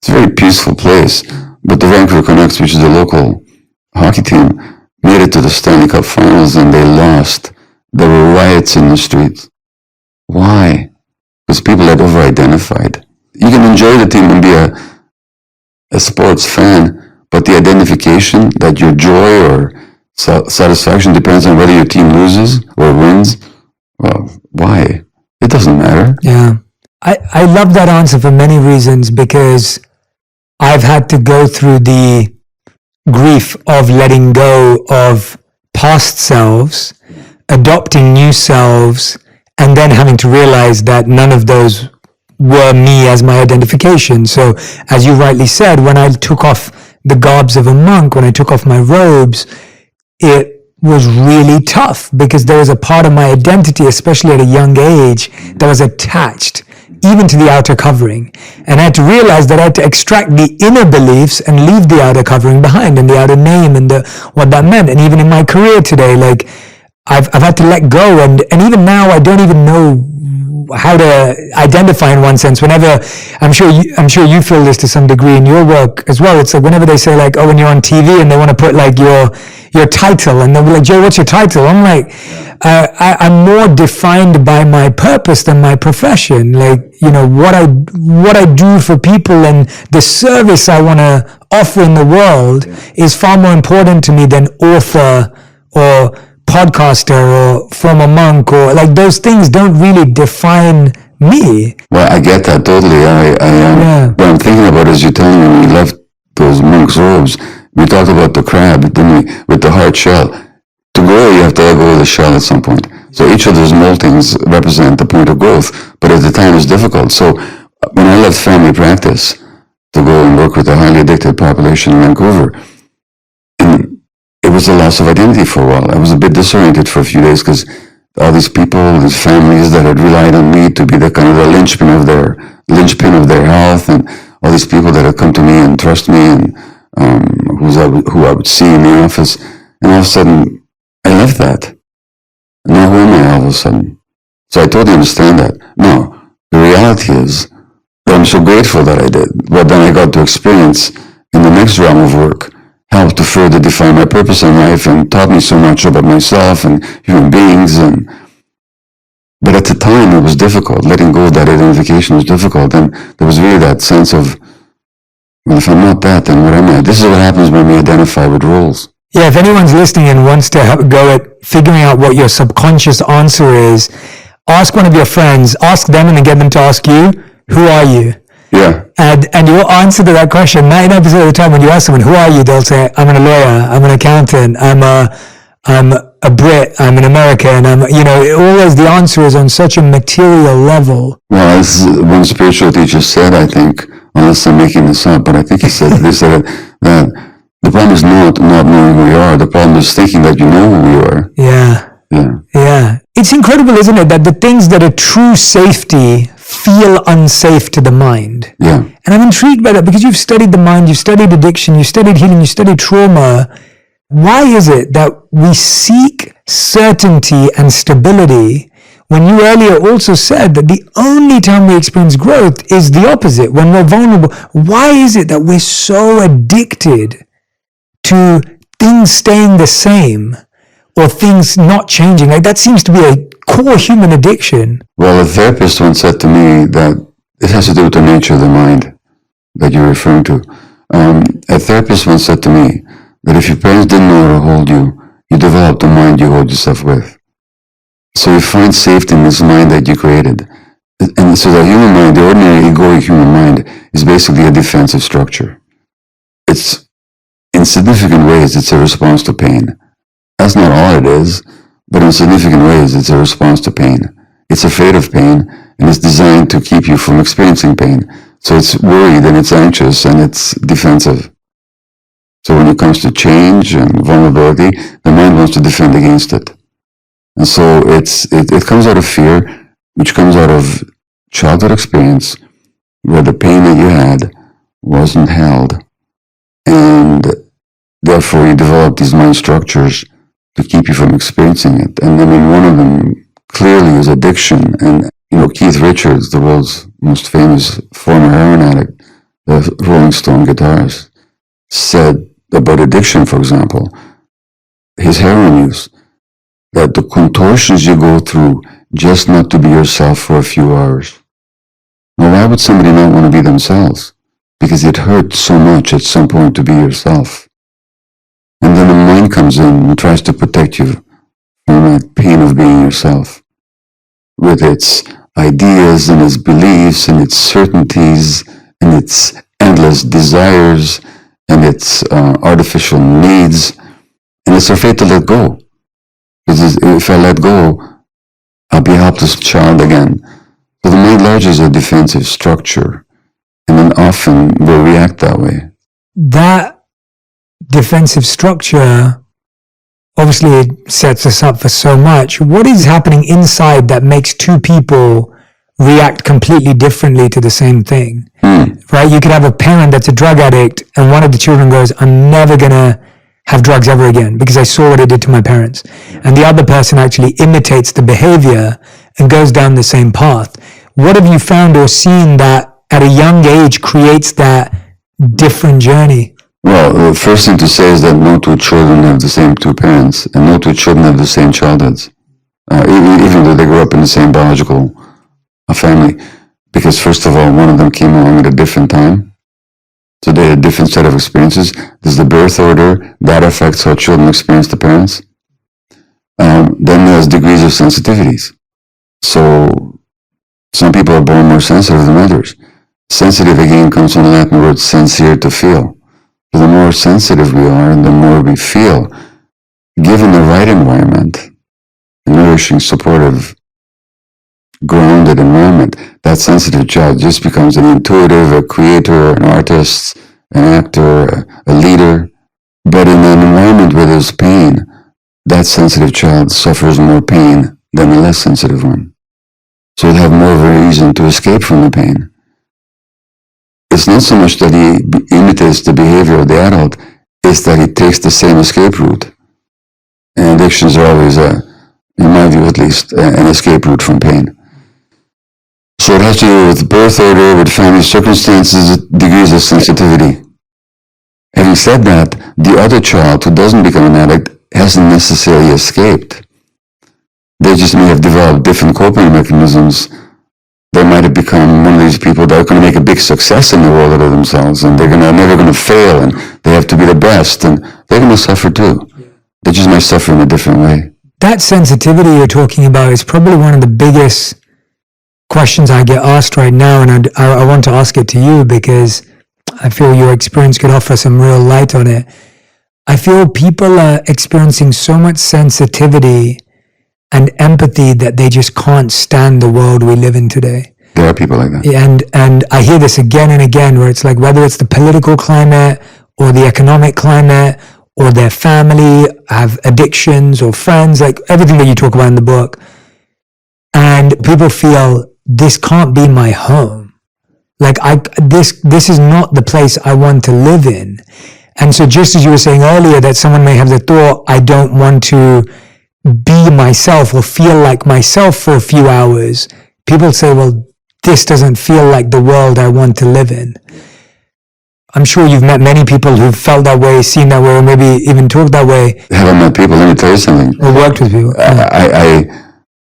it's a very peaceful place. But the Vancouver Canucks, which is the local hockey team, made it to the Stanley Cup Finals and they lost. There were riots in the streets. Why? Because people had over-identified. You can enjoy the team and be a sports fan, but the identification that your joy or satisfaction depends on whether your team loses or wins, well, why? It doesn't matter. Yeah. I love that answer for many reasons, because I've had to go through the grief of letting go of past selves, adopting new selves, and then having to realize that none of those were me as my identification. So as you rightly said, when I took off the garbs of a monk, when I took off my robes, it was really tough because there was a part of my identity, especially at a young age, that was attached even to the outer covering. And I had to realize that I had to extract the inner beliefs and leave the outer covering behind, and the outer name and what that meant. And even in my career today, like I've had to let go, and even now I don't even know how to identify in one sense. Whenever, I'm sure you feel this to some degree in your work as well. It's like whenever they say like, oh, when you're on TV and they want to put like your title, and they'll be like, Joe, what's your title? I'm like, I'm more defined by my purpose than my profession. Like, what I do for people and the service I want to offer in the world is far more important to me than author or podcaster or former monk, or like those things don't really define me. Well, I get that totally. What I'm thinking about is you telling me we left those monk's robes. We talked about the crab, didn't we? With the hard shell. To grow, you have to let go of the shell at some point. So each of those moltings represent the point of growth, but at the time it's difficult. So when I left family practice to go and work with a highly addicted population in Vancouver, and it was a loss of identity for a while. I was a bit disoriented for a few days because all these people, these families that had relied on me to be the kind of the linchpin of their health, and all these people that had come to me and trust me, and who I would see in the office, and all of a sudden I left that. Now who am I all of a sudden? So I totally understand that. Now, the reality is that I'm so grateful that I did. What then I got to experience in the next realm of work helped to further define my purpose in life and taught me so much about myself and human beings. But at the time, it was difficult. Letting go of that identification was difficult. And there was really that sense of, well, if I'm not that, then what am I? This is what happens when we identify with roles. Yeah, if anyone's listening and wants to go at figuring out what your subconscious answer is, ask one of your friends, ask them and then get them to ask you, who are you? Yeah. And your answer to that question, 99% of the time when you ask someone, who are you? They'll say, I'm a lawyer, I'm an accountant, I'm a Brit, I'm an American, always the answer is on such a material level. Well, as one spiritual teacher said, I think, unless I'm making this up, but I think they said that the problem is not knowing who you are. The problem is thinking that you know who you are. Yeah. It's incredible, isn't it, that the things that are true safety feel unsafe to the mind. Yeah. And I'm intrigued by that because you've studied the mind, you've studied addiction, you've studied healing, you've studied trauma. Why is it that we seek certainty and stability when you earlier also said that the only time we experience growth is the opposite, when we're vulnerable? Why is it that we're so addicted to things staying the same or things not changing? Like that seems to be a core human addiction. Well, a therapist once said to me that it has to do with the nature of the mind that you're referring to. A therapist once said to me that if your parents didn't know how to hold you, you develop the mind you hold yourself with. So you find safety in this mind that you created. And so the human mind, the ordinary egoic human mind, is basically a defensive structure. It's, in significant ways, it's a response to pain. That's not all it is, but in significant ways, it's a response to pain. It's afraid of pain, and it's designed to keep you from experiencing pain. So it's worried, and it's anxious, and it's defensive. So when it comes to change and vulnerability, the mind wants to defend against it. And so it comes out of fear, which comes out of childhood experience, where the pain that you had wasn't held. And therefore you develop these mind structures to keep you from experiencing it. And I mean, one of them clearly is addiction. And, Keith Richards, the world's most famous former heroin addict, the Rolling Stone guitarist, said about addiction, for example, his heroin use, that the contortions you go through just not to be yourself for a few hours. Now, why would somebody not want to be themselves? Because it hurts so much at some point to be yourself. And then the mind comes in and tries to protect you from that pain of being yourself, with its ideas and its beliefs and its certainties and its endless desires and its artificial needs. And it's afraid to let go. Because if I let go, I'll be a helpless child again. So the mind largely is a defensive structure. And then often we'll react that way. That defensive structure obviously sets us up for so much. What is happening inside that makes two people react completely differently to the same thing? Right? You could have a parent that's a drug addict and one of the children goes, I'm never going to have drugs ever again because I saw what it did to my parents. And the other person actually imitates the behavior and goes down the same path. What have you found or seen that at a young age creates that different journey? Well, the first thing to say is that no two children have the same two parents, and no two children have the same childhoods, even though they grew up in the same biological family. Because first of all, one of them came along at a different time, so they had a different set of experiences. There's the birth order, that affects how children experience the parents. then there's degrees of sensitivities. So some people are born more sensitive than others. Sensitive, again, comes from the Latin word sensire, to feel. So the more sensitive we are, and the more we feel, given the right environment, a nourishing, supportive, grounded environment, that sensitive child just becomes an intuitive, a creator, an artist, an actor, a leader. But in an environment where there's pain, that sensitive child suffers more pain than the less sensitive one. So they have more of a reason to escape from the pain. It's not so much that he imitates the behavior of the adult, it's that he takes the same escape route. And addictions are always, in my view at least, an escape route from pain. So it has to do with birth order, with family circumstances, degrees of sensitivity. Having said that, the other child who doesn't become an addict hasn't necessarily escaped. They just may have developed different coping mechanisms. They might have become one of these people that are going to make a big success in the world out of themselves, and they're never going to fail, and they have to be the best, and they're going to suffer too. They just might suffer in a different way. That sensitivity you're talking about is probably one of the biggest questions I get asked right now, and I want to ask it to you because I feel your experience could offer some real light on it. I feel people are experiencing so much sensitivity and empathy that they just can't stand the world we live in today. There are people like that. And I hear this again and again, where it's like, whether it's the political climate or the economic climate or their family have addictions or friends, like everything that you talk about in the book. And people feel, this can't be my home. Like this is not the place I want to live in. And so just as you were saying earlier, that someone may have the thought, I don't want to be myself or feel like myself for a few hours. People say, well, this doesn't feel like the world I want to live in. I'm sure you've met many people who've felt that way, seen that way, or maybe even talked that way. Haven't met people, let me tell you something. Or worked with people. I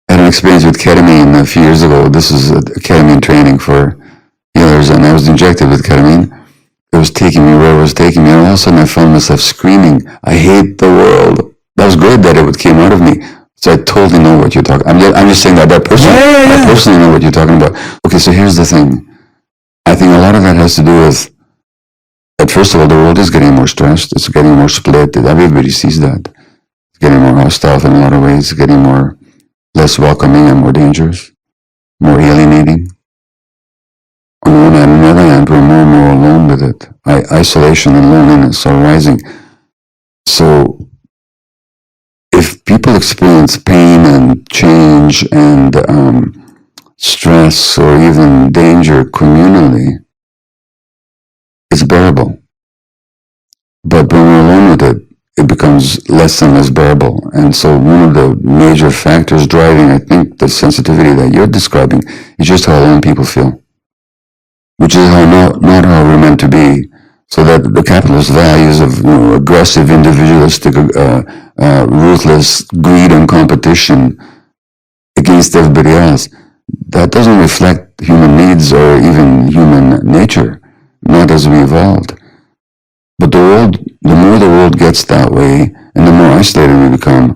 had an experience with ketamine a few years ago. This is a ketamine training for healers, and I was injected with ketamine. It was taking me where it was taking me, and all of a sudden I found myself screaming, I hate the world. That was good that it came out of me. So I totally know what you're talking about. I'm just saying that I personally know what you're talking about. Okay, so here's the thing. I think a lot of that has to do with that, first of all, the world is getting more stressed. It's getting more split. Everybody sees that. It's getting more hostile in a lot of ways. It's getting less welcoming and more dangerous, more alienating. On the one hand, on the other hand, we're more and more alone with it. Isolation and loneliness are rising. So if people experience pain and change and stress or even danger communally, it's bearable. But when we're alone with it, it becomes less and less bearable. And so one of the major factors driving, I think, the sensitivity that you're describing is just how alone people feel, which is not how we're meant to be. So that the capitalist values of aggressive, individualistic, ruthless greed and competition against everybody else, that doesn't reflect human needs or even human nature, not as we evolved. But the more the world gets that way, and the more isolated we become,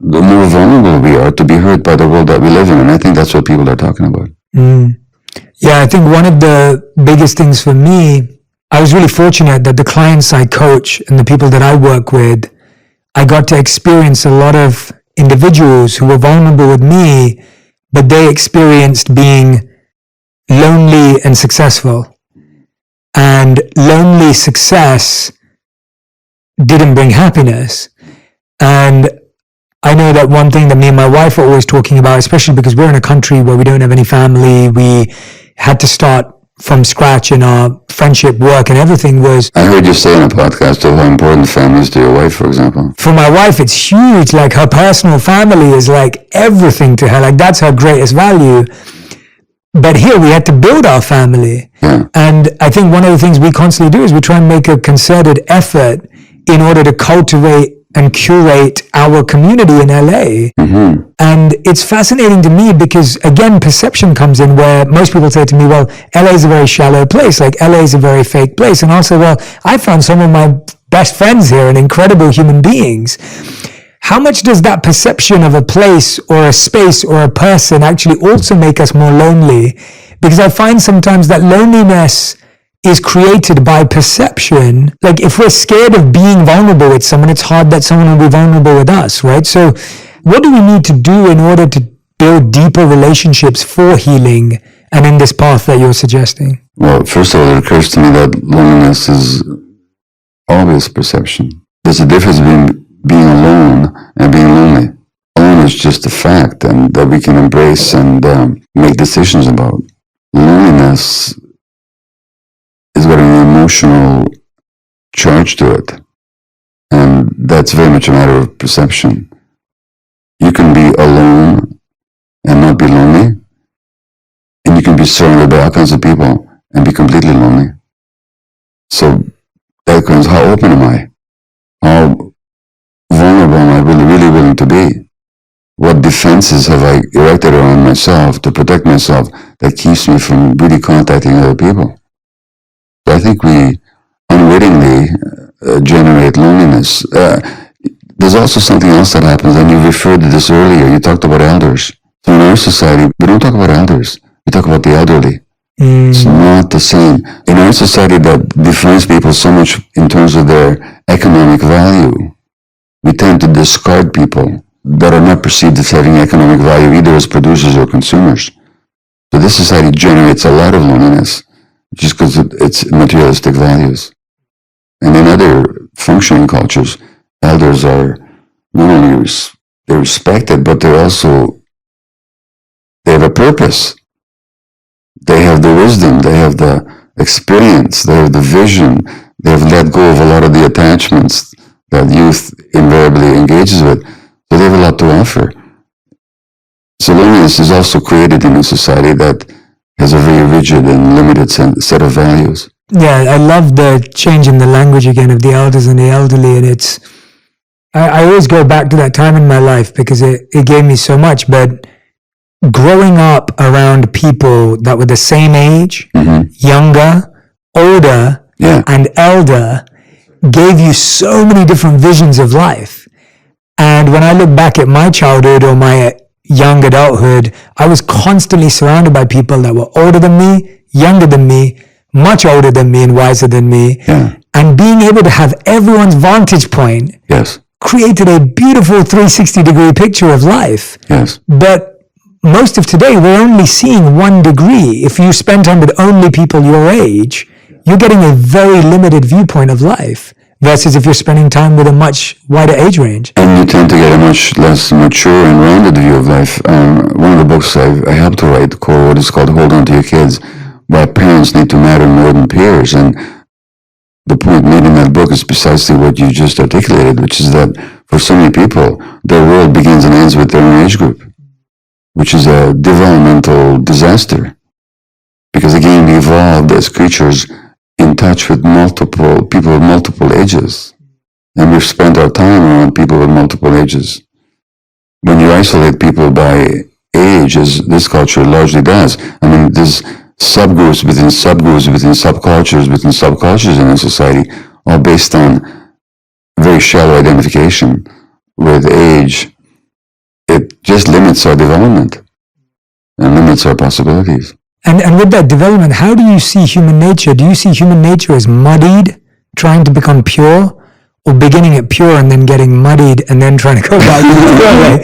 the more vulnerable we are to be hurt by the world that we live in. And I think that's what people are talking about. Yeah, I think one of the biggest things for me, I was really fortunate that the clients I coach and the people that I work with, I got to experience a lot of individuals who were vulnerable with me, but they experienced being lonely and successful. And lonely success didn't bring happiness. And I know that one thing that me and my wife are always talking about, especially because we're in a country where we don't have any family, we had to start from scratch in our friendship, work, and everything was... I heard you say in a podcast how important family is to your wife, for example. For my wife, it's huge. Like, her personal family is like everything to her. Like, that's her greatest value. But here we had to build our family. Yeah. And I think one of the things we constantly do is we try and make a concerted effort in order to cultivate and curate our community in LA. Mm-hmm. And it's fascinating to me because, again, perception comes in where most people say to me, well, LA is a very shallow place. Like, LA is a very fake place. And also, well, I found some of my best friends here and incredible human beings. how much does that perception of a place or a space or a person actually also make us more lonely? Because I find sometimes that loneliness is created by perception. Like if we're scared of being vulnerable with someone, it's hard that someone will be vulnerable with us, right? So what do we need to do in order to build deeper relationships for healing and in this path that you're suggesting? Well, first of all, it occurs to me that loneliness is always perception. There's a difference between being alone and being lonely. Alone is just a fact and that we can embrace and make decisions about. Loneliness is got an emotional charge to it. And that's very much a matter of perception. You can be alone and not be lonely. And you can be surrounded by all kinds of people and be completely lonely. So that depends, how open am I? How vulnerable am I really willing to be? What defenses have I erected around myself to protect myself that keeps me from really contacting other people? So I think we unwittingly generate loneliness. There's also something else that happens, and you referred to this earlier. You talked about elders. So in our society, we don't talk about elders. We talk about the elderly. It's not the same. In our society that defines people so much in terms of their economic value, we tend to discard people that are not perceived as having economic value either as producers or consumers. So this society generates a lot of loneliness just because it's materialistic values. And in other functioning cultures, elders are not only they're respected, but they have a purpose. They have the wisdom, they have the experience, they have the vision, they have let go of a lot of the attachments that youth invariably engages with. So they have a lot to offer. So loneliness is also created in a society that has a very rigid and limited set of values. Yeah, I love the change in the language again of the elders and the elderly. And I always go back to that time in my life because it gave me so much. But growing up around people that were the same age, younger, older, and elder gave you so many different visions of life. And when I look back at my childhood or my young adulthood, I was constantly surrounded by people that were older than me, younger than me, much older than me and wiser than me. Yeah. And being able to have everyone's vantage point created a beautiful 360-degree picture of life. Yes. But most of today, we're only seeing 1 degree. If you spend time with only people your age, you're getting a very limited viewpoint of life versus if you're spending time with a much wider age range. And you tend to get a much less mature and rounded view of life. One of the books I helped to write, what is called Hold On To Your Kids, why parents need to matter more than peers. And the point made in that book is precisely what you just articulated, which is that for so many people, their world begins and ends with their own age group, which is a developmental disaster. Because again, we evolved as creatures in touch with multiple people of multiple ages. And we've spent our time around people with multiple ages. When you isolate people by age, as this culture largely does, I mean, there's subgroups within subgroups within subcultures within subcultures in a society, all based on very shallow identification with age. It just limits our development and limits our possibilities. And with that development, how do you see human nature? Do you see human nature as muddied, trying to become pure, or beginning at pure and then getting muddied and then trying to go back to the pure way?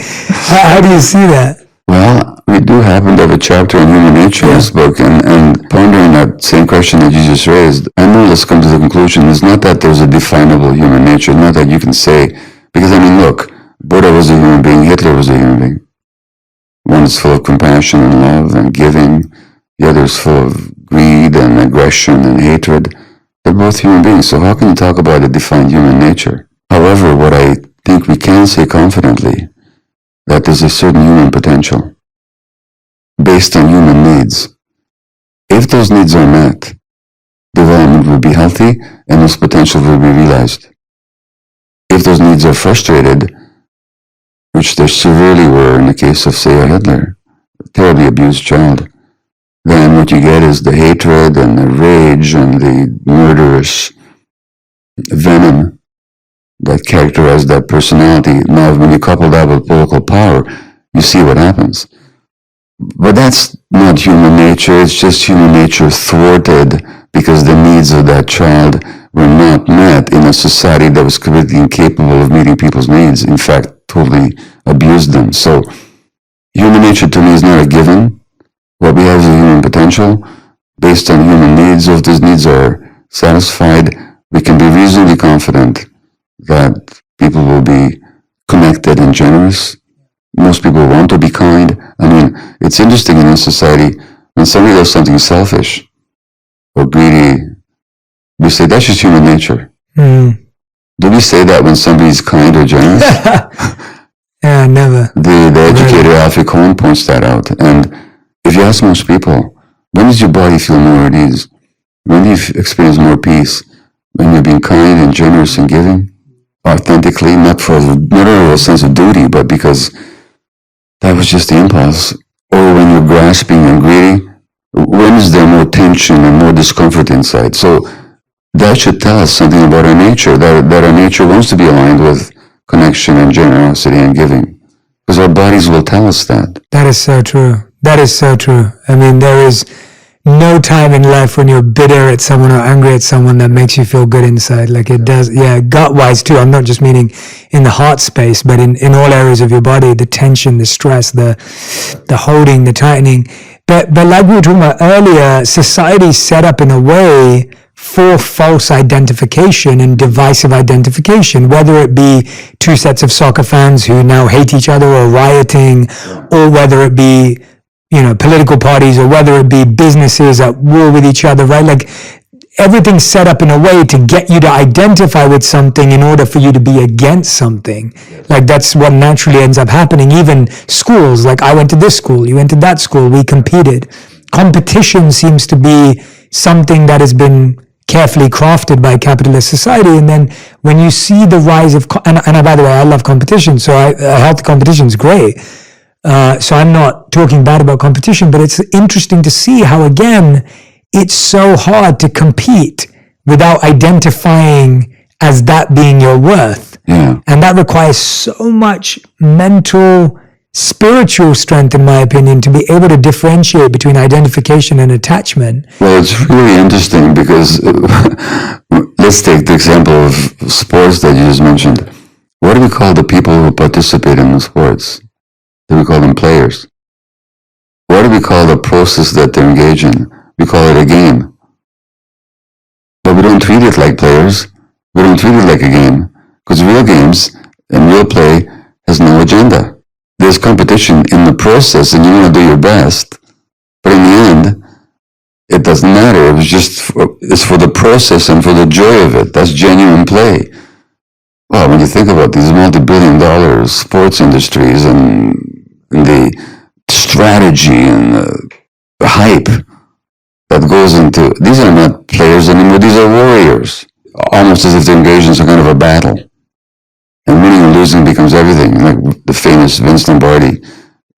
How do you see that? Well, we do happen to have a chapter on human nature in this book, and pondering that same question that you just raised, I more or less come to the conclusion it's not that there's a definable human nature, not that you can say, because I mean, look, Buddha was a human being, Hitler was a human being. One is full of compassion and love and giving, the other is full of greed and aggression and hatred. They're both human beings, so how can you talk about a defined human nature? However, what I think we can say confidently, that there's a certain human potential based on human needs. If those needs are met, development will be healthy and those potentials will be realized. If those needs are frustrated, which there severely were in the case of, say, a Hitler, a terribly abused child, then what you get is the hatred and the rage and the murderous venom that characterize that personality. Now, when you couple that with political power, you see what happens. But that's not human nature. It's just human nature thwarted because the needs of that child were not met in a society that was completely incapable of meeting people's needs. In fact, totally abused them. So human nature to me is not a given. What we have is a human potential based on human needs. So if those needs are satisfied, we can be reasonably confident that people will be connected and generous. Most people want to be kind. I mean, it's interesting in a society when somebody does something selfish or greedy, we say that's just human nature. Do we say that when somebody's kind or generous? Yeah, never. The educator Alfie Cohen points that out. And if you ask most people, when does your body feel more at ease? When do you experience more peace? When you're being kind and generous and giving authentically, not out of a sense of duty, but because that was just the impulse. Or when you're grasping and greedy, when is there more tension and more discomfort inside? So that should tell us something about our nature, that our nature wants to be aligned with connection and generosity and giving. Because our bodies will tell us that. That is so true. That is so true. I mean, there is no time in life when you're bitter at someone or angry at someone that makes you feel good inside. Like it does, yeah, gut-wise too. I'm not just meaning in the heart space, but in all areas of your body, the tension, the stress, the holding, the tightening. But like we were talking about earlier, society's set up in a way for false identification and divisive identification, whether it be two sets of soccer fans who now hate each other or rioting, or whether it be, political parties, or whether it be businesses at war with each other, right? Like everything's set up in a way to get you to identify with something in order for you to be against something. Like that's what naturally ends up happening. Even schools, like I went to this school, you went to that school, we competed. Competition seems to be something that has been carefully crafted by capitalist society. And then when you see the rise of, and by the way, I love competition, so healthy competition is great. So I'm not talking bad about competition, but it's interesting to see how, again, it's so hard to compete without identifying as that being your worth. Yeah. And that requires so much mental, spiritual strength, in my opinion, to be able to differentiate between identification and attachment. Well, it's really interesting because let's take the example of sports that you just mentioned. What do we call the people who participate in the sports? Do we call them players? What do we call the process that they're engaged in? We call it a game. But we don't treat it like players. We don't treat it like a game. Because real games and real play has no agenda. There's competition in the process and you want to do your best. But in the end, it doesn't matter. It's for the process and for the joy of it. That's genuine play. Well, when you think about these multi-billion-dollar sports industries and the strategy and the hype that goes into, these are not players anymore, these are warriors, almost as if they're engaged in some kind of a battle. And winning and losing becomes everything, like the famous Vince Lombardi,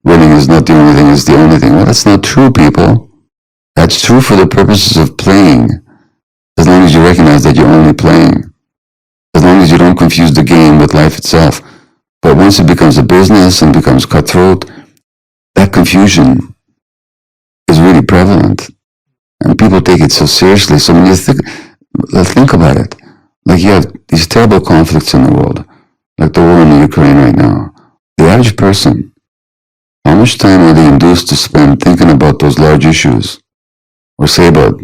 winning is not the only thing, it's the only thing. Well, that's not true, people. That's true for the purposes of playing, as long as you recognize that you're only playing, as long as you don't confuse the game with life itself. But once it becomes a business and becomes cutthroat, that confusion is really prevalent. And people take it so seriously. So when you think about it, like you have these terrible conflicts in the world, like the war in the Ukraine right now. The average person, how much time are they induced to spend thinking about those large issues? Or say about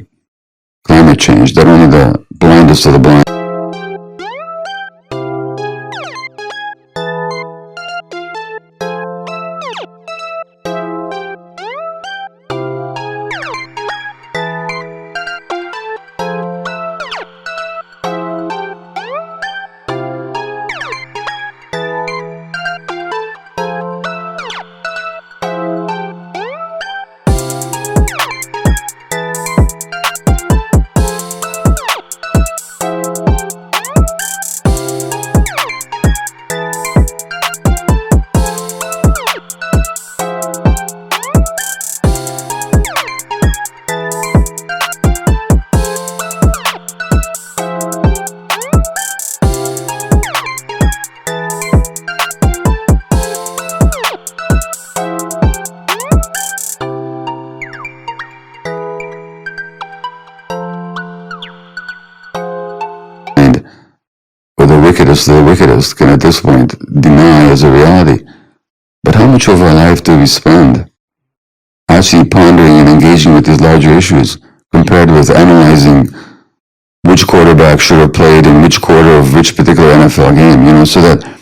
climate change, that only the blindest of the blind. wickedest of the wickedest can at this point deny as a reality. But how much of our life do we spend actually pondering and engaging with these larger issues compared with analyzing which quarterback should have played in which quarter of which particular NFL game, so that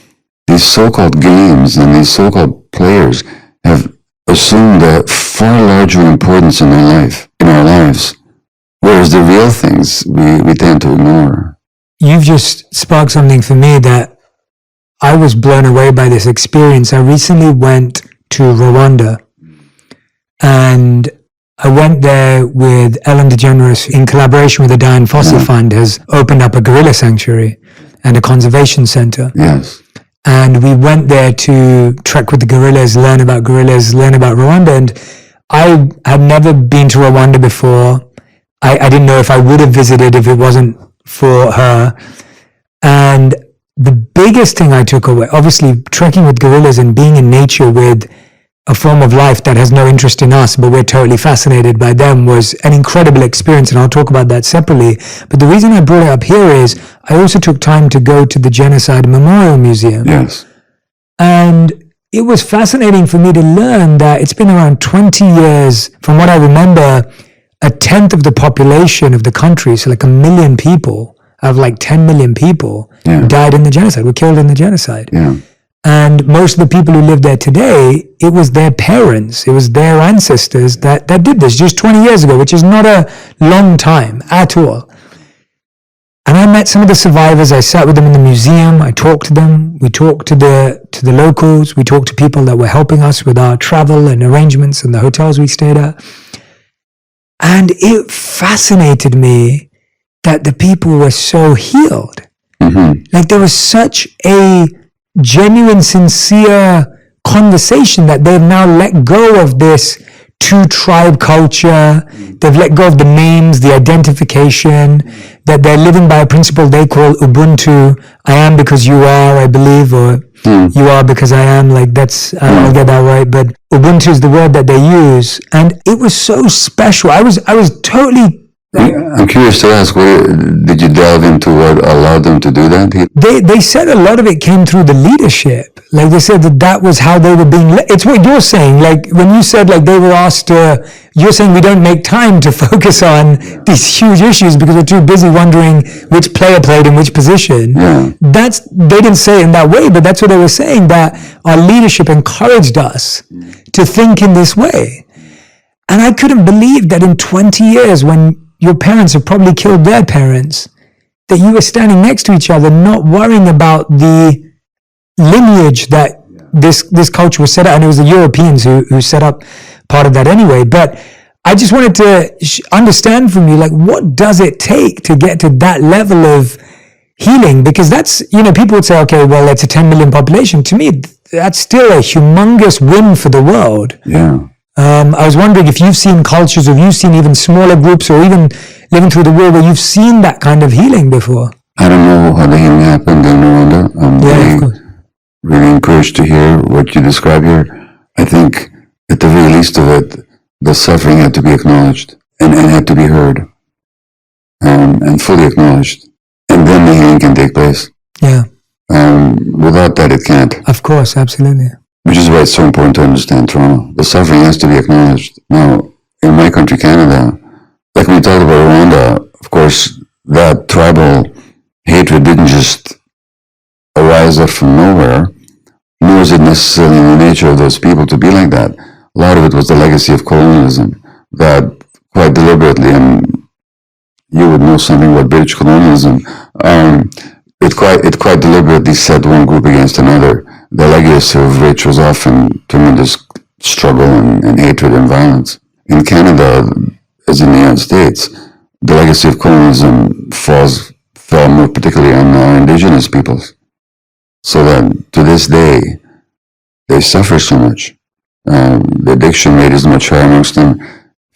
these so-called games and these so-called players have assumed a far larger importance in our lives, whereas the real things we tend to ignore. You've just sparked something for me that I was blown away by this experience. I recently went to Rwanda, and I went there with Ellen DeGeneres in collaboration with the Dian Fossey Fund, has opened up a gorilla sanctuary and a conservation center. Yes. And we went there to trek with the gorillas, learn about Rwanda. And I had never been to Rwanda before. I didn't know if I would have visited if it wasn't for her. And the biggest thing I took away, obviously trekking with gorillas and being in nature with a form of life that has no interest in us, but we're totally fascinated by them, was an incredible experience, and I'll talk about that separately. But the reason I brought it up here is I also took time to go to the Genocide Memorial Museum. Yes. And it was fascinating for me to learn that it's been around 20 years, from what I remember, 1/10 of the population of the country, so like 1 million people, out of like 10 million people, died in the genocide, were killed in the genocide. Yeah. And most of the people who live there today, it was their parents, it was their ancestors that did this just 20 years ago, which is not a long time at all. And I met some of the survivors. I sat with them in the museum. I talked to them. We talked to the locals. We talked to people that were helping us with our travel and arrangements and the hotels we stayed at. And it fascinated me that the people were so healed. Mm-hmm. Like there was such a genuine, sincere conversation that they've now let go of this two-tribe culture. They've let go of the names, the identification, that they're living by a principle they call Ubuntu. I am because you are, I believe, or you are because I am. Like that's, I'll get that right. But Ubuntu is the word that they use. And it was so special. I was totally... I'm curious to ask, did you delve into what allowed them to do that? They said a lot of it came through the leadership. Like they said that was how they were being led. It's what you're saying. Like when you said like they were asked, you're saying we don't make time to focus on these huge issues because we're too busy wondering which player played in which position. Yeah. They didn't say it in that way, but that's what they were saying, that our leadership encouraged us to think in this way. And I couldn't believe that in 20 years when your parents have probably killed their parents, that you were standing next to each other, not worrying about the lineage that this culture was set up. And it was the Europeans who set up part of that anyway. But I just wanted to understand from you, like, what does it take to get to that level of healing? Because that's, people would say, okay, well, it's a 10 million population. To me, that's still a humongous win for the world. Yeah. I was wondering if you've seen cultures, or if you've seen even smaller groups, or even living through the world where you've seen that kind of healing before. I don't know how the healing happened in Rwanda. I'm really encouraged to hear what you describe here. I think at the very least of it, the suffering had to be acknowledged and had to be heard and fully acknowledged. And then the healing can take place. Yeah. Without that, it can't. Of course, absolutely. Which is why it's so important to understand trauma. The suffering has to be acknowledged. Now, in my country, Canada, like we talked about Rwanda, of course, that tribal hatred didn't just arise up from nowhere, nor is it necessarily in the nature of those people to be like that. A lot of it was the legacy of colonialism that quite deliberately, and you would know something about British colonialism, it quite deliberately set one group against another. The legacy of which was often tremendous struggle and hatred and violence. In Canada, as in the United States, the legacy of colonialism fell more particularly on our indigenous peoples. So that to this day, they suffer so much. The addiction rate is much higher amongst them.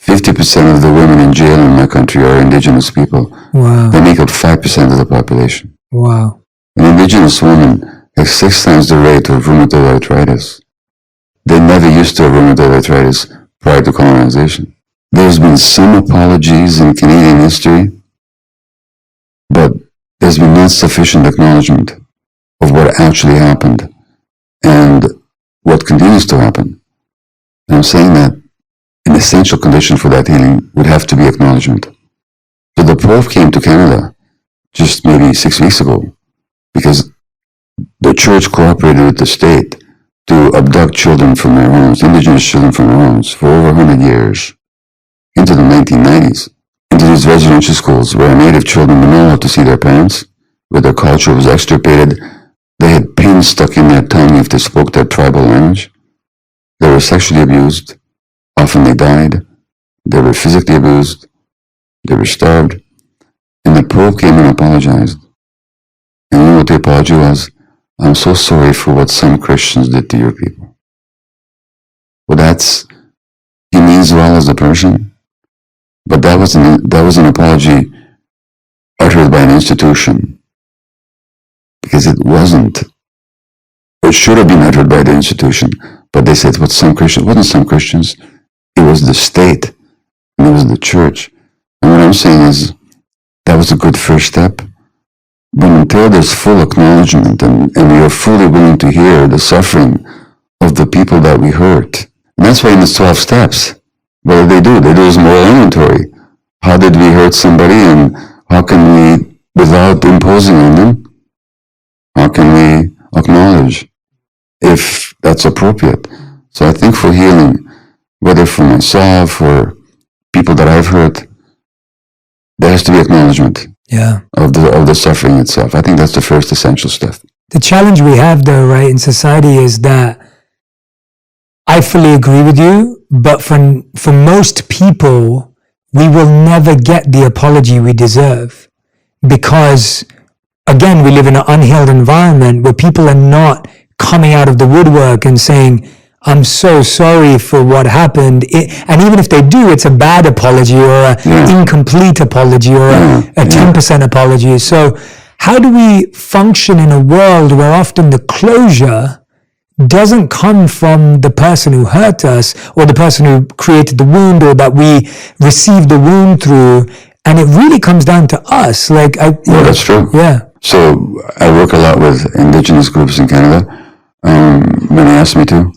50% of the women in jail in my country are indigenous people. Wow. They make up 5% of the population. Wow. An indigenous woman has 6 times the rate of rheumatoid arthritis. They never used to have rheumatoid arthritis prior to colonization. There's been some apologies in Canadian history, but there's been insufficient acknowledgement of what actually happened and what continues to happen. And I'm saying that an essential condition for that healing would have to be acknowledgement. So the Pope came to Canada just maybe 6 weeks ago because the church cooperated with the state to abduct children from their homes, indigenous children from their homes, for over 100 years, into the 1990s, into these residential schools where native children were not allowed to see their parents, where their culture was extirpated. They had pins stuck in their tongue if they spoke their tribal language. They were sexually abused. Often they died. They were physically abused. They were starved. And the Pope came and apologized. And you know what the apology was? I'm so sorry for what some Christians did to your people. Well, he means well as a person, but that was an apology uttered by an institution, because it wasn't. It should have been uttered by the institution, but they said what some Christians, it wasn't some Christians, it was the state, and it was the church. And what I'm saying is, that was a good first step. But until there's full acknowledgement and we are fully willing to hear the suffering of the people that we hurt, and that's why in the 12 steps, what do? They do is moral inventory. How did we hurt somebody, and how can we, without imposing on them, how can we acknowledge if that's appropriate? So I think for healing, whether for myself or people that I've hurt, there has to be acknowledgement of the suffering itself. I think that's the first essential step. The challenge we have though, right, in society is that I fully agree with you, but for most people, we will never get the apology we deserve because, again, we live in an unhealed environment where people are not coming out of the woodwork and saying, I'm so sorry for what happened. And even if they do, it's a bad apology or an incomplete apology or a 10% apology. So how do we function in a world where often the closure doesn't come from the person who hurt us or the person who created the wound or that we received the wound through, and it really comes down to us? Well, that's true. Yeah. So I work a lot with Indigenous groups in Canada when they ask me to.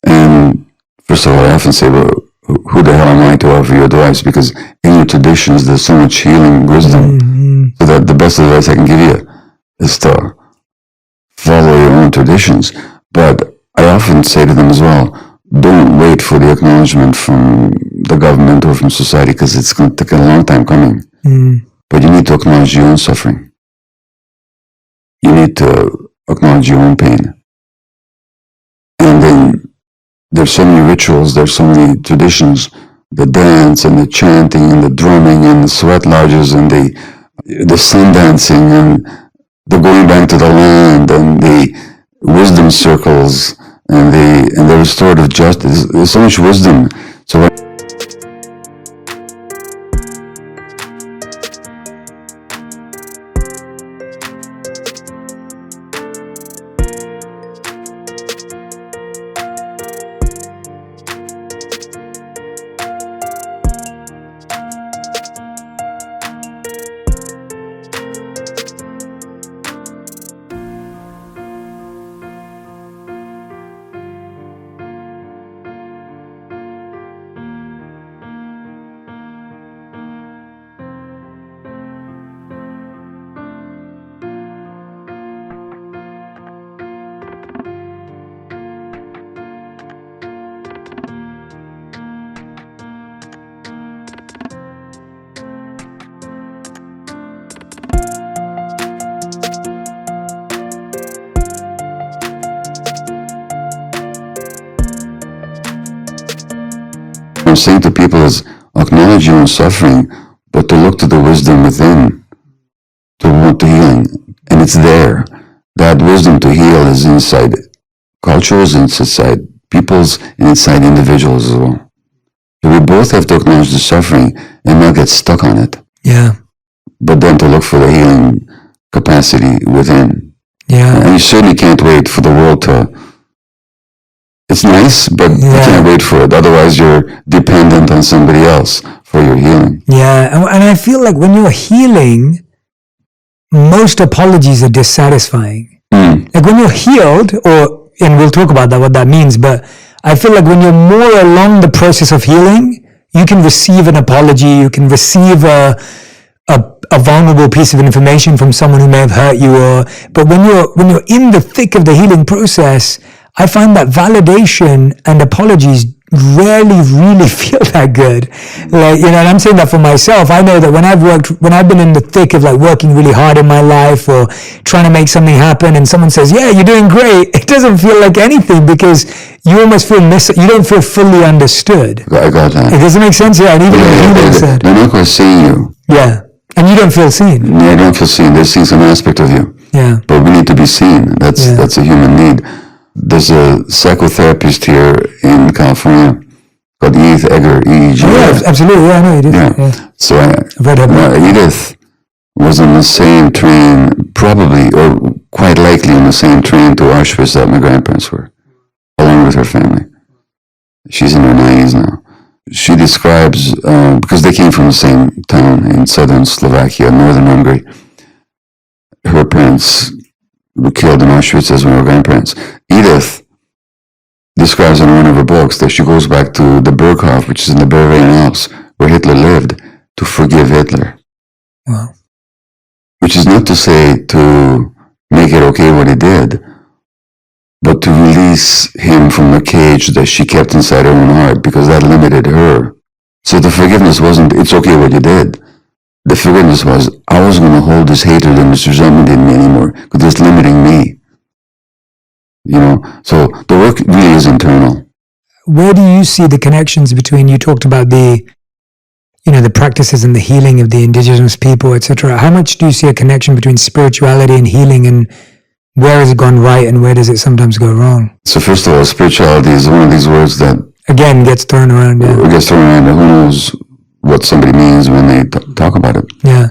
And first of all, I often say, well, who the hell am I to offer you advice? Because in your traditions, there's so much healing wisdom. So that the best advice I can give you is to follow your own traditions. But I often say to them as well, don't wait for the acknowledgement from the government or from society, because it's going to take a long time coming. But you need to acknowledge your own suffering. You need to acknowledge your own pain. And then there's so many rituals, there's so many traditions, the dance and the chanting and the drumming and the sweat lodges and the sun dancing and the going back to the land and the wisdom circles and the restorative justice. There's so much wisdom. So what I'm saying to people is acknowledge your own suffering, but to look to the wisdom within, to want to healing. And it's there. That wisdom to heal is inside cultures, inside peoples, and inside individuals as well. So we both have to acknowledge the suffering and not get stuck on it. Yeah. But then to look for the healing capacity within. Yeah. And you certainly can't wait for the world to... It's nice, but you can't wait for it. Otherwise, you're dependent on somebody else for your healing. Yeah, and I feel like when you're healing, most apologies are dissatisfying. Like when you're healed, and we'll talk about that, what that means, but I feel like when you're more along the process of healing, you can receive an apology, you can receive a vulnerable piece of information from someone who may have hurt you, but when you're in the thick of the healing process, I find that validation and apologies rarely really feel that good. Like, and I'm saying that for myself. I know that when I've been in the thick of like working really hard in my life or trying to make something happen, and someone says, "Yeah, you're doing great," it doesn't feel like anything because you almost feel you don't feel fully understood. I got that. It doesn't make sense. Yeah, and even they're not going to see you. Yeah, and you don't feel seen. Yeah, I don't feel seen. They're seeing some aspect of you. Yeah, but we need to be seen. That's a human need. There's a psychotherapist here in California called Edith Egger, EEG. Oh, yeah, absolutely. Yeah, I know you did. Yeah. So I've read her book. Edith was on the same train, probably, or quite likely on the same train to Auschwitz that my grandparents were, along with her family. She's in her 90s now. She describes, because they came from the same town in southern Slovakia, northern Hungary. Her parents were killed in Auschwitz as one of her grandparents. Edith describes in one of her books that she goes back to the Berghof, which is in the Bavarian Alps, where Hitler lived, to forgive Hitler. Wow. Which is not to say to make it okay what he did, but to release him from the cage that she kept inside her own heart, because that limited her. So the forgiveness wasn't, it's okay what you did. The forgiveness was, I was going to hold this hatred and this resentment in me anymore, because it's limiting me. So the work really is internal. Where do you see the connections between, you talked about the practices and the healing of the indigenous people, etc. How much do you see a connection between spirituality and healing, and where has it gone right and where does it sometimes go wrong? So first of all, spirituality is one of these words that again gets thrown around. Yeah. It gets thrown around. Who knows what somebody means when they talk about it? Yeah.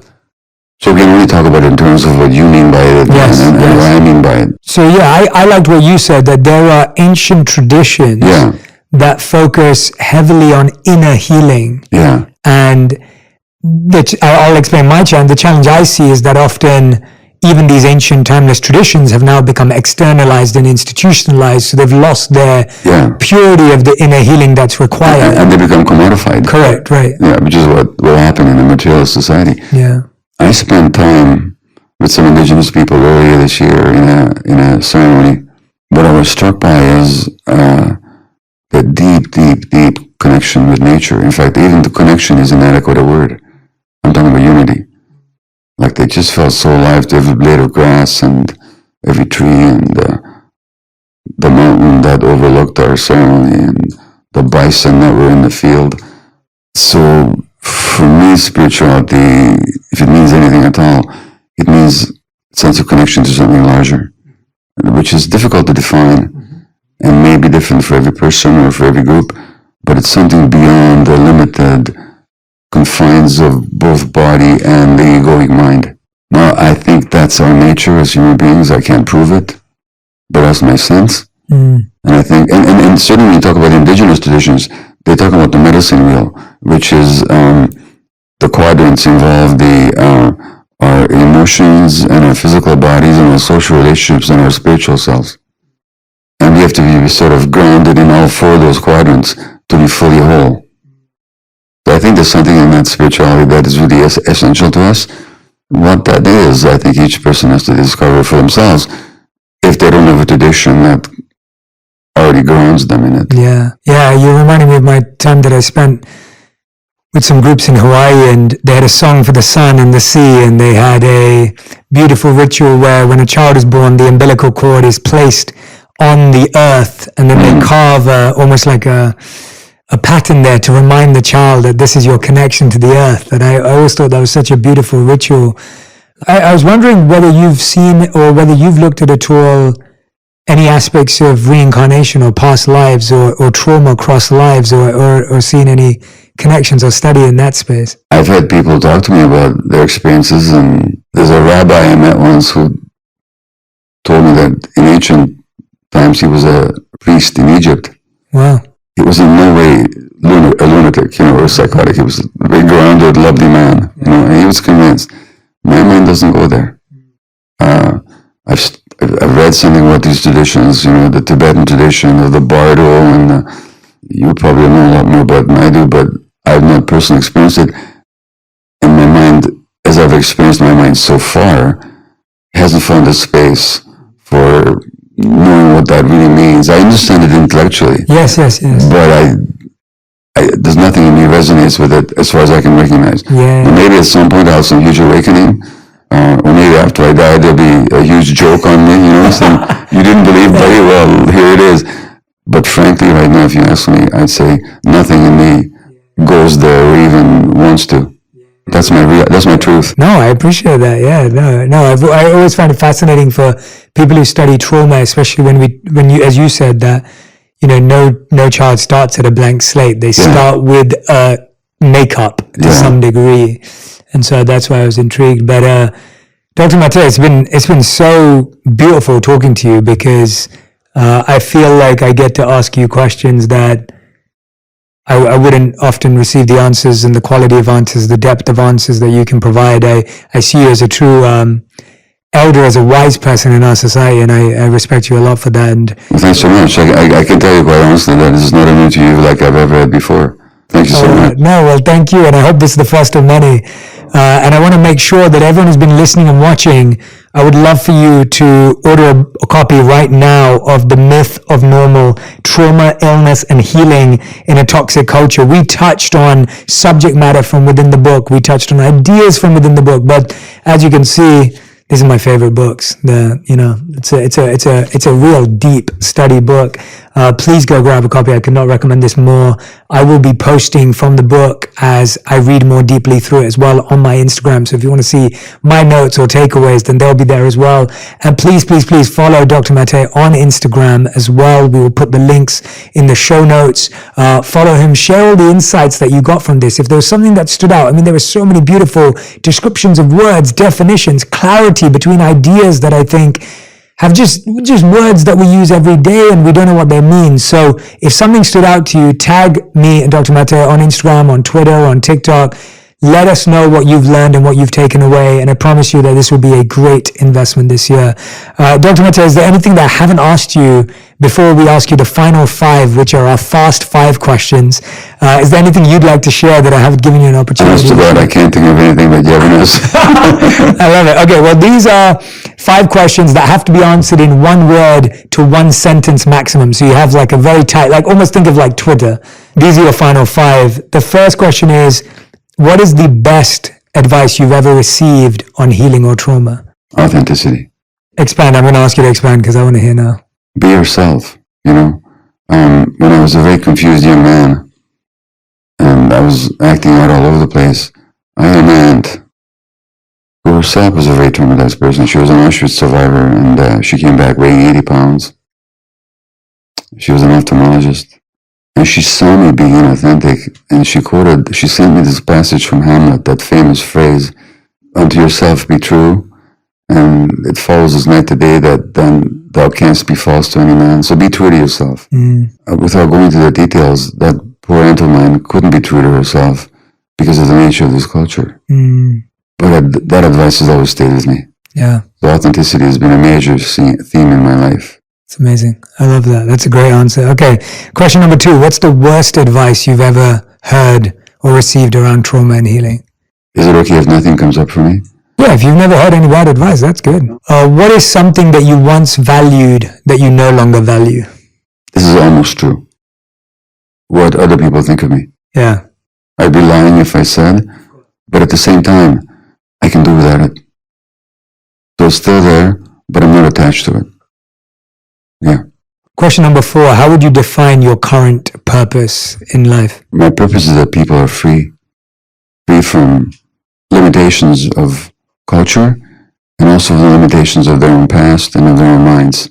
So we can only talk about it in terms of what you mean by it, and what I mean by it. So yeah, I liked what you said, that there are ancient traditions that focus heavily on inner healing. Yeah. And I'll explain my challenge. The challenge I see is that often even these ancient timeless traditions have now become externalized and institutionalized, so they've lost their purity of the inner healing that's required. And they become commodified. Correct, right. Yeah, which is what will happen in a materialist society. Yeah. I spent time with some indigenous people earlier this year in a ceremony. What I was struck by is the deep connection with nature. In fact, even the connection is inadequate a word. I'm talking about unity. Like they just felt so alive to every blade of grass and every tree and the mountain that overlooked our ceremony and the bison that were in the field. So for me, spirituality, if it means anything at all, it means a sense of connection to something larger, which is difficult to define and may be different for every person or for every group, but it's something beyond the limited confines of both body and the egoic mind. Now, I think that's our nature as human beings. I can't prove it, but that's my sense. And I think, and certainly when you talk about indigenous traditions, they talk about the medicine wheel, which is the quadrants involve our emotions and our physical bodies and our social relationships and our spiritual selves. And we have to be sort of grounded in all four of those quadrants to be fully whole. So I think there's something in that spirituality that is really essential to us. What that is, I think each person has to discover for themselves if they don't have a tradition that already grounds them in it. Yeah. You're reminding me of my time that I spent with some groups in Hawaii, and they had a song for the sun and the sea, and they had a beautiful ritual where when a child is born, the umbilical cord is placed on the earth, and then they carve almost like a pattern there to remind the child that this is your connection to the earth. And I always thought that was such a beautiful ritual. I was wondering whether you've seen or whether you've looked at all any aspects of reincarnation or past lives or trauma across lives or seen any connections or study in that space. I've had people talk to me about their experiences, and there's a rabbi I met once who told me that in ancient times he was a priest in Egypt. Wow. He was in no way a lunatic, or a psychotic. He was a very grounded, lovely man, and he was convinced. My mind doesn't go there. I've read something about these traditions, the Tibetan tradition of the bardo, and you probably know a lot more about it than I do, but I've not personally experienced it. In my mind, as I've experienced my mind so far, hasn't found a space for knowing what that really means. I understand it intellectually. Yes. But there's nothing in me resonates with it as far as I can recognize. Yeah. Maybe at some point I'll have some huge awakening, or maybe after I die there'll be a huge joke on me, saying, you didn't believe, buddy, well, here it is. But frankly, right now, if you ask me, I'd say nothing in me goes there or even wants to. That's my truth. No, I appreciate that. Yeah, no. I always find it fascinating for people who study trauma, especially when you, as you said, that no child starts at a blank slate. They start with a makeup to some degree, and so that's why I was intrigued. But Dr. Matteo, it's been so beautiful talking to you, because I feel like I get to ask you questions that I wouldn't often receive the answers and the quality of answers, the depth of answers that you can provide. I see you as a true elder, as a wise person in our society, and I respect you a lot for that. And well, thanks so much. I can tell you quite honestly that this is not an interview like I've ever had before. Thank you so much. No, well, thank you, and I hope this is the first of many. And I want to make sure that everyone who's been listening and watching, I would love for you to order a copy right now of The Myth of Normal: Trauma, Illness, and Healing in a Toxic Culture. We touched on subject matter from within the book. We touched on ideas from within the book. But as you can see, these are my favorite books. It's a real deep study book. Please go grab a copy. I could not recommend this more. I will be posting from the book as I read more deeply through it as well on my Instagram. So if you want to see my notes or takeaways, then they'll be there as well. And please follow Dr. Matteo on Instagram as well. We will put the links in the show notes. Follow him. Share all the insights that you got from this. If there was something that stood out, there were so many beautiful descriptions of words, definitions, clarity between ideas that I think have just words that we use every day and we don't know what they mean. So if something stood out to you, tag me and Dr. Matteo on Instagram, on Twitter, on TikTok. Let us know what you've learned and what you've taken away. And I promise you that this will be a great investment this year. Dr. Matteo, is there anything that I haven't asked you before we ask you the final 5, which are our fast 5 questions? Is there anything you'd like to share that I haven't given you an opportunity? Honest to God, I can't think of anything but yes. I love it. Okay, well, these are 5 questions that have to be answered in 1 word to 1 sentence maximum. So you have like a very tight, like almost think of like Twitter. These are your final 5. The first question is, what is the best advice you've ever received on healing or trauma? Authenticity. Expand. I'm going to ask you to expand because I want to hear now. Be yourself. When I was a very confused young man and I was acting out all over the place, I had an aunt who herself was a very traumatized person. She was an Auschwitz survivor, and she came back weighing 80 pounds. She was an ophthalmologist. And she saw me being inauthentic, and she sent me this passage from Hamlet, that famous phrase, "Unto yourself be true, and it follows as night to day, that then thou canst be false to any man." So be true to yourself. Without going into the details, that poor aunt of mine couldn't be true to herself because of the nature of this culture. But that advice has always stayed with me. Yeah. So authenticity has been a major theme in my life. It's amazing. I love that. That's a great answer. Okay. Question number 2. What's the worst advice you've ever heard or received around trauma and healing? Is it okay if nothing comes up for me? Yeah, if you've never heard any bad advice, that's good. What is something that you once valued that you no longer value? This is almost true. What other people think of me. Yeah. I'd be lying if I said, but at the same time, I can do without it. So it's still there, but I'm not attached to it. Yeah. Question number 4. How would you define your current purpose in life? My purpose is that people are free from limitations of culture and also the limitations of their own past and of their own minds,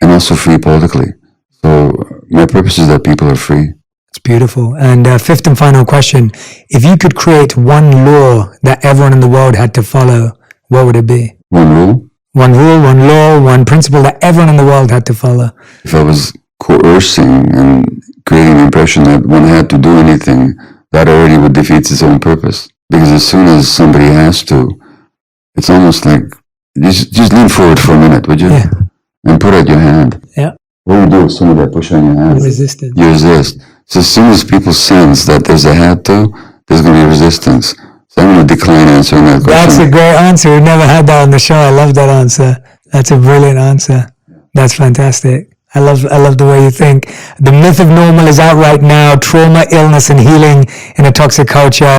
and also free politically. So my purpose is that people are free. It's beautiful. And 5th and final question. If you could create one law that everyone in the world had to follow, what would it be? One rule? One rule, one law, one principle that everyone in the world had to follow. If I was coercing and creating the impression that one had to do anything, that already would defeat its own purpose. Because as soon as somebody has to, it's almost like just lean forward for a minute, would you? Yeah. And put out your hand. Yeah. What do you do with some of that push on your hand? Resistance. You resist. So as soon as people sense that there's a had to, there's going to be resistance. So I'm going to decline answering that question. That's a great answer. We've never had that on the show. I love that answer. That's a brilliant answer. That's fantastic. I love the way you think. The Myth of Normal is out right now. Trauma, illness, and healing in a toxic culture.